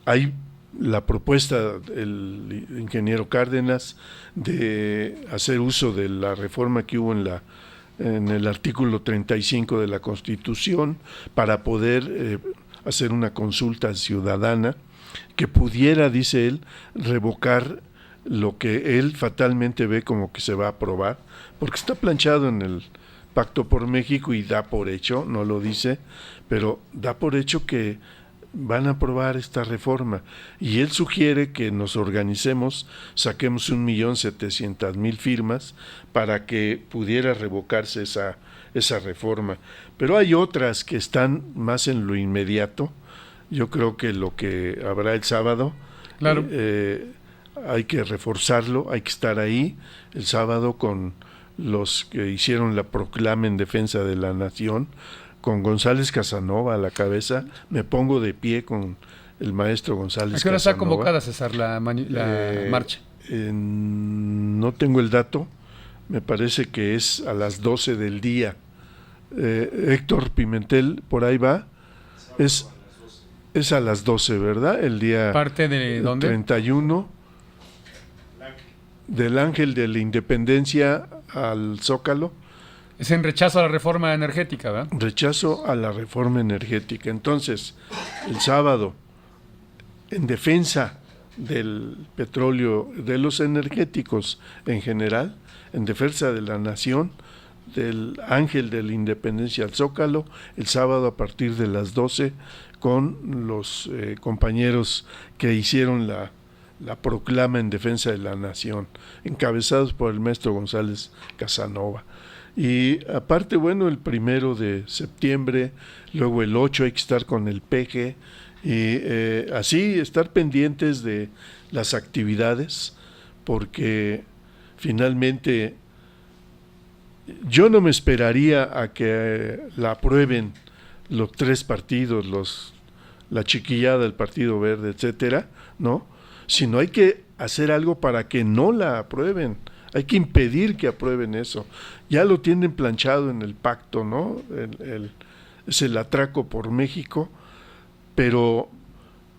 Speaker 1: Hay la propuesta del ingeniero Cárdenas de hacer uso de la reforma que hubo en el artículo 35 de la Constitución para poder hacer una consulta ciudadana que pudiera, dice él, revocar lo que él fatalmente ve como que se va a aprobar, porque está planchado en el Pacto por México y da por hecho, no lo dice, pero da por hecho que van a aprobar esta reforma, y él sugiere que nos organicemos, saquemos 1.700.000 firmas para que pudiera revocarse esa reforma. Pero hay otras que están más en lo inmediato. Yo creo que lo que habrá el sábado,
Speaker 2: claro,
Speaker 1: hay que reforzarlo, hay que estar ahí el sábado con los que hicieron la proclama en defensa de la nación, con González Casanova a la cabeza. Me pongo de pie con el maestro González Casanova.
Speaker 2: ¿A qué hora está convocada, César, la marcha?
Speaker 1: No tengo el dato, me parece que es a las 12 del día. Héctor Pimentel, por ahí va. Es a las 12, ¿verdad? El día
Speaker 2: ¿Parte de dónde?
Speaker 1: 31, del Ángel de la Independencia al Zócalo.
Speaker 2: Es en rechazo a la reforma energética, ¿verdad?
Speaker 1: Rechazo a la reforma energética. Entonces, el sábado, en defensa del petróleo, de los energéticos en general, en defensa de la nación, del Ángel de la Independencia al Zócalo, el sábado a partir de las 12, con los compañeros que hicieron la proclama en defensa de la nación, encabezados por el maestro González Casanova. Y aparte, bueno, el 1 de septiembre, luego el 8 hay que estar con el PG, y así estar pendientes de las actividades, porque finalmente yo no me esperaría a que la aprueben los 3 partidos, la chiquillada del Partido Verde, etcétera, ¿no? Sino hay que hacer algo para que no la aprueben. Hay que impedir que aprueben eso. Ya lo tienen planchado en el pacto, ¿no? Es el atraco por México, pero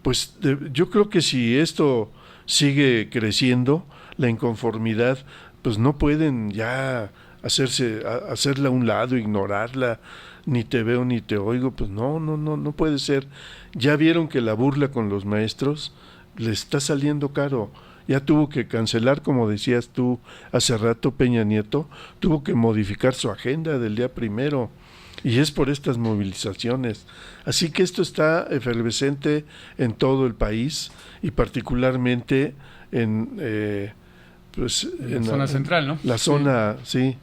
Speaker 1: pues yo creo que si esto sigue creciendo, la inconformidad, pues no pueden ya hacerla a un lado, ignorarla, ni te veo ni te oigo, pues no puede ser. Ya vieron que la burla con los maestros le está saliendo caro. Ya tuvo que cancelar, como decías tú hace rato, Peña Nieto, tuvo que modificar su agenda del día 1, y es por estas movilizaciones. Así que esto está efervescente en todo el país, y particularmente en
Speaker 2: la zona central, ¿no?
Speaker 1: La zona, sí,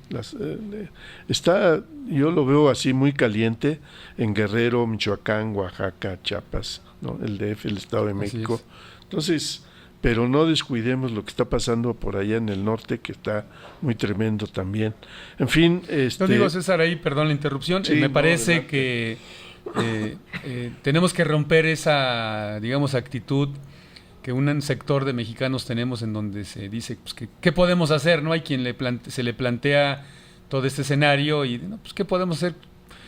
Speaker 1: está, yo lo veo así muy caliente en Guerrero, Michoacán, Oaxaca, Chiapas, ¿no? El DF, el Estado de México. Entonces, pero no descuidemos lo que está pasando por allá en el norte, que está muy tremendo también. En fin,
Speaker 2: No digo, César, ahí, perdón la interrupción, sí, me parece que tenemos que romper esa, digamos, actitud que un sector de mexicanos tenemos, en donde se dice, pues, ¿qué podemos hacer? ¿No? Hay quien se le plantea todo este escenario y, no, pues, ¿qué podemos hacer?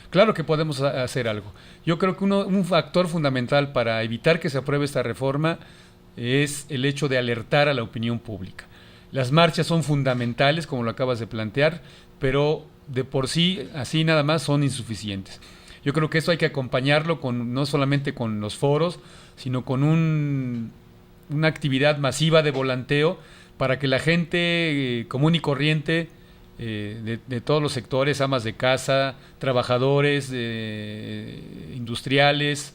Speaker 2: Claro que podemos hacer algo. Yo creo que un factor fundamental para evitar que se apruebe esta reforma es el hecho de alertar a la opinión pública. Las marchas son fundamentales, como lo acabas de plantear, pero de por sí, así nada más, son insuficientes. Yo creo que esto hay que acompañarlo no solamente con los foros, sino con una actividad masiva de volanteo para que la gente común y corriente de todos los sectores, amas de casa, trabajadores, industriales,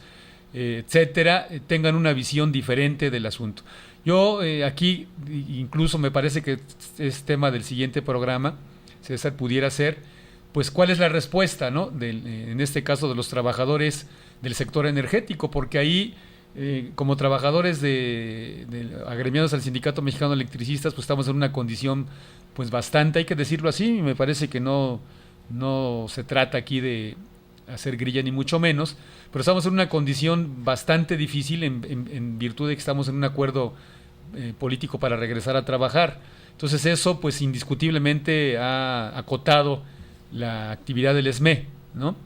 Speaker 2: etcétera, tengan una visión diferente del asunto. Yo aquí, incluso me parece que es tema del siguiente programa, César, pudiera ser, pues, ¿cuál es la respuesta, ¿no? En este caso de los trabajadores del sector energético? Porque ahí, como trabajadores agremiados al Sindicato Mexicano de Electricistas, pues estamos en una condición, pues, bastante, hay que decirlo así, y me parece que no se trata aquí de hacer grilla ni mucho menos, pero estamos en una condición bastante difícil en virtud de que estamos en un acuerdo político para regresar a trabajar. Entonces eso, pues, indiscutiblemente ha acotado la actividad del SME, ¿no?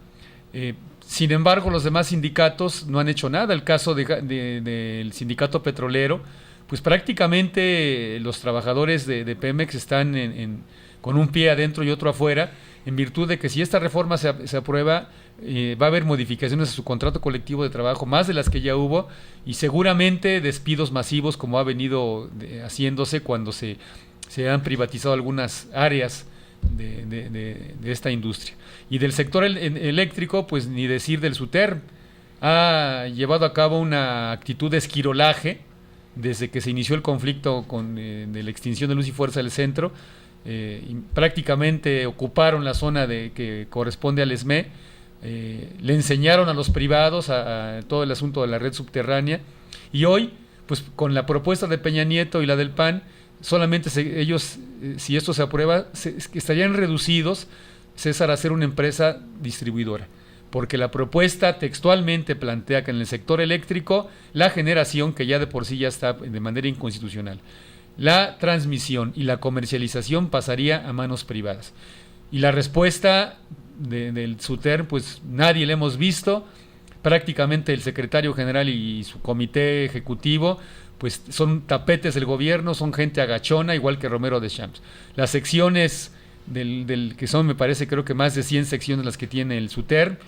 Speaker 2: Sin embargo, los demás sindicatos no han hecho nada. El caso del sindicato petrolero, pues prácticamente los trabajadores de Pemex están con un pie adentro y otro afuera, en virtud de que si esta reforma se aprueba, va a haber modificaciones a su contrato colectivo de trabajo, más de las que ya hubo, y seguramente despidos masivos, como ha venido haciéndose cuando se han privatizado algunas áreas de esta industria. Y del sector eléctrico, pues ni decir del SUTER. Ha llevado a cabo una actitud de esquirolaje desde que se inició el conflicto de la extinción de Luz y Fuerza del Centro. Y prácticamente ocuparon la zona que corresponde al SME, le enseñaron a los privados a todo el asunto de la red subterránea, y hoy, pues, con la propuesta de Peña Nieto y la del PAN, solamente ellos, si esto se aprueba, estarían reducidos, César, a ser una empresa distribuidora, porque la propuesta textualmente plantea que en el sector eléctrico la generación, que ya de por sí ya está de manera inconstitucional, la transmisión y la comercialización pasaría a manos privadas. Y la respuesta del SUTER, pues nadie la hemos visto. Prácticamente el secretario general y su comité ejecutivo, pues son tapetes del gobierno, son gente agachona, igual que Romero de Champs. Las secciones que son, me parece, creo que más de 100 secciones las que tiene el SUTER,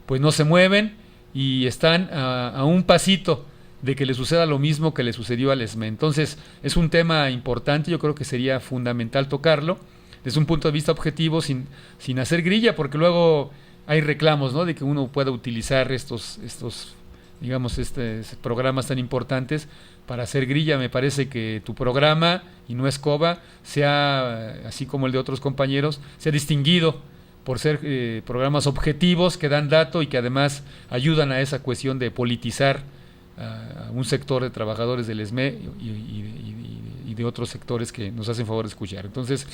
Speaker 2: pues no se mueven y están a un pasito de que le suceda lo mismo que le sucedió al SME. Entonces, es un tema importante, yo creo que sería fundamental tocarlo desde un punto de vista objetivo, sin hacer grilla, porque luego hay reclamos, ¿no?, de que uno pueda utilizar estos digamos, programas tan importantes para hacer grilla. Me parece que tu programa, y no escoba, sea, así como el de otros compañeros, sea distinguido por ser programas objetivos que dan dato y que además ayudan a esa cuestión de politizar a un sector de trabajadores del ESME y de otros sectores que nos hacen favor de escuchar. Entonces,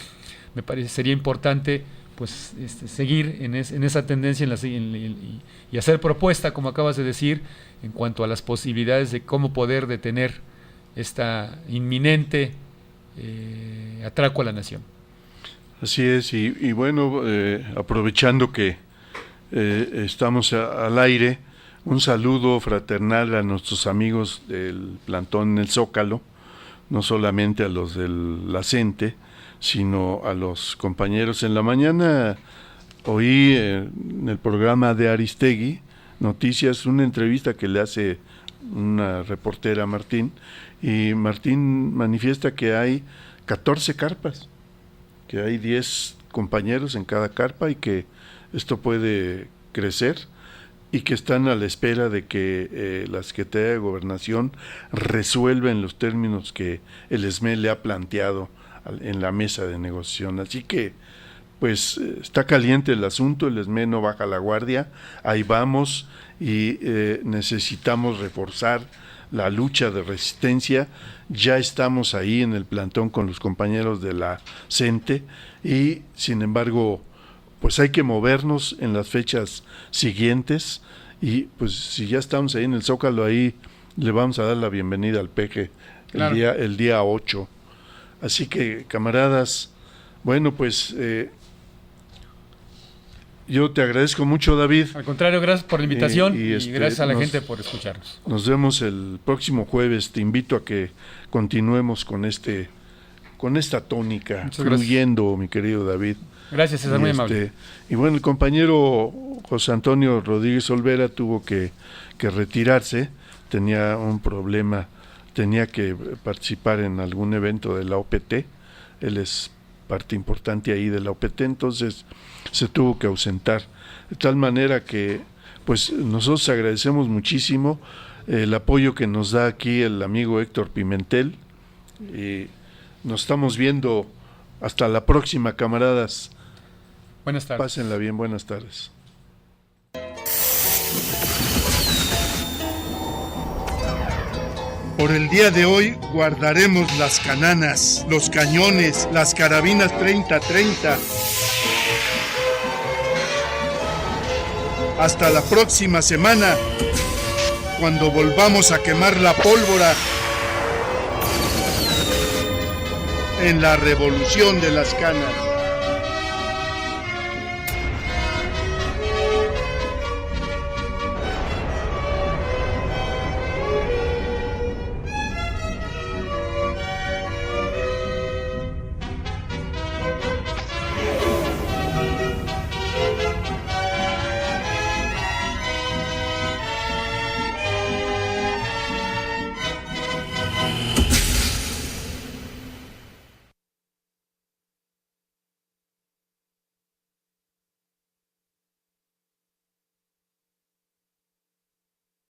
Speaker 2: me parece sería importante pues seguir en esa tendencia y hacer propuesta, como acabas de decir, en cuanto a las posibilidades de cómo poder detener esta inminente atraco a la nación.
Speaker 1: Así es, y bueno, aprovechando que estamos al aire, un saludo fraternal a nuestros amigos del plantón en el Zócalo, no solamente a los del la CENTE, sino a los compañeros. En la mañana oí en el programa de Aristegui Noticias una entrevista que le hace una reportera a Martín, y Martín manifiesta que hay 14 carpas, que hay 10 compañeros en cada carpa y que esto puede crecer y que están a la espera de que la Secretaría de Gobernación resuelva en los términos que el ESME le ha planteado en la mesa de negociación. Así que pues está caliente el asunto, el ESME no baja la guardia, ahí vamos, y necesitamos reforzar la lucha de resistencia. Ya estamos ahí en el plantón con los compañeros de la CENTE, y sin embargo pues hay que movernos en las fechas siguientes, y pues si ya estamos ahí en el Zócalo, ahí le vamos a dar la bienvenida al PG claro, el día 8. Así que, camaradas, bueno, pues yo te agradezco mucho, David.
Speaker 2: Al contrario, gracias por la invitación y gracias a la gente por escucharnos.
Speaker 1: Nos vemos el próximo jueves. Te invito a que continuemos con esta tónica, fluyendo, mi querido David.
Speaker 2: Gracias, César, muy amable.
Speaker 1: Y bueno, el compañero José Antonio Rodríguez Olvera tuvo que retirarse, tenía un problema, tenía que participar en algún evento de la OPT, él es parte importante ahí de la OPT, entonces se tuvo que ausentar, de tal manera que pues nosotros agradecemos muchísimo el apoyo que nos da aquí el amigo Héctor Pimentel, y nos estamos viendo hasta la próxima, camaradas.
Speaker 2: Buenas tardes.
Speaker 1: Pásenla bien, buenas tardes. Por el día de hoy guardaremos las cananas, los cañones, las carabinas 30-30. Hasta la próxima semana, cuando volvamos a quemar la pólvora en la revolución de las canas.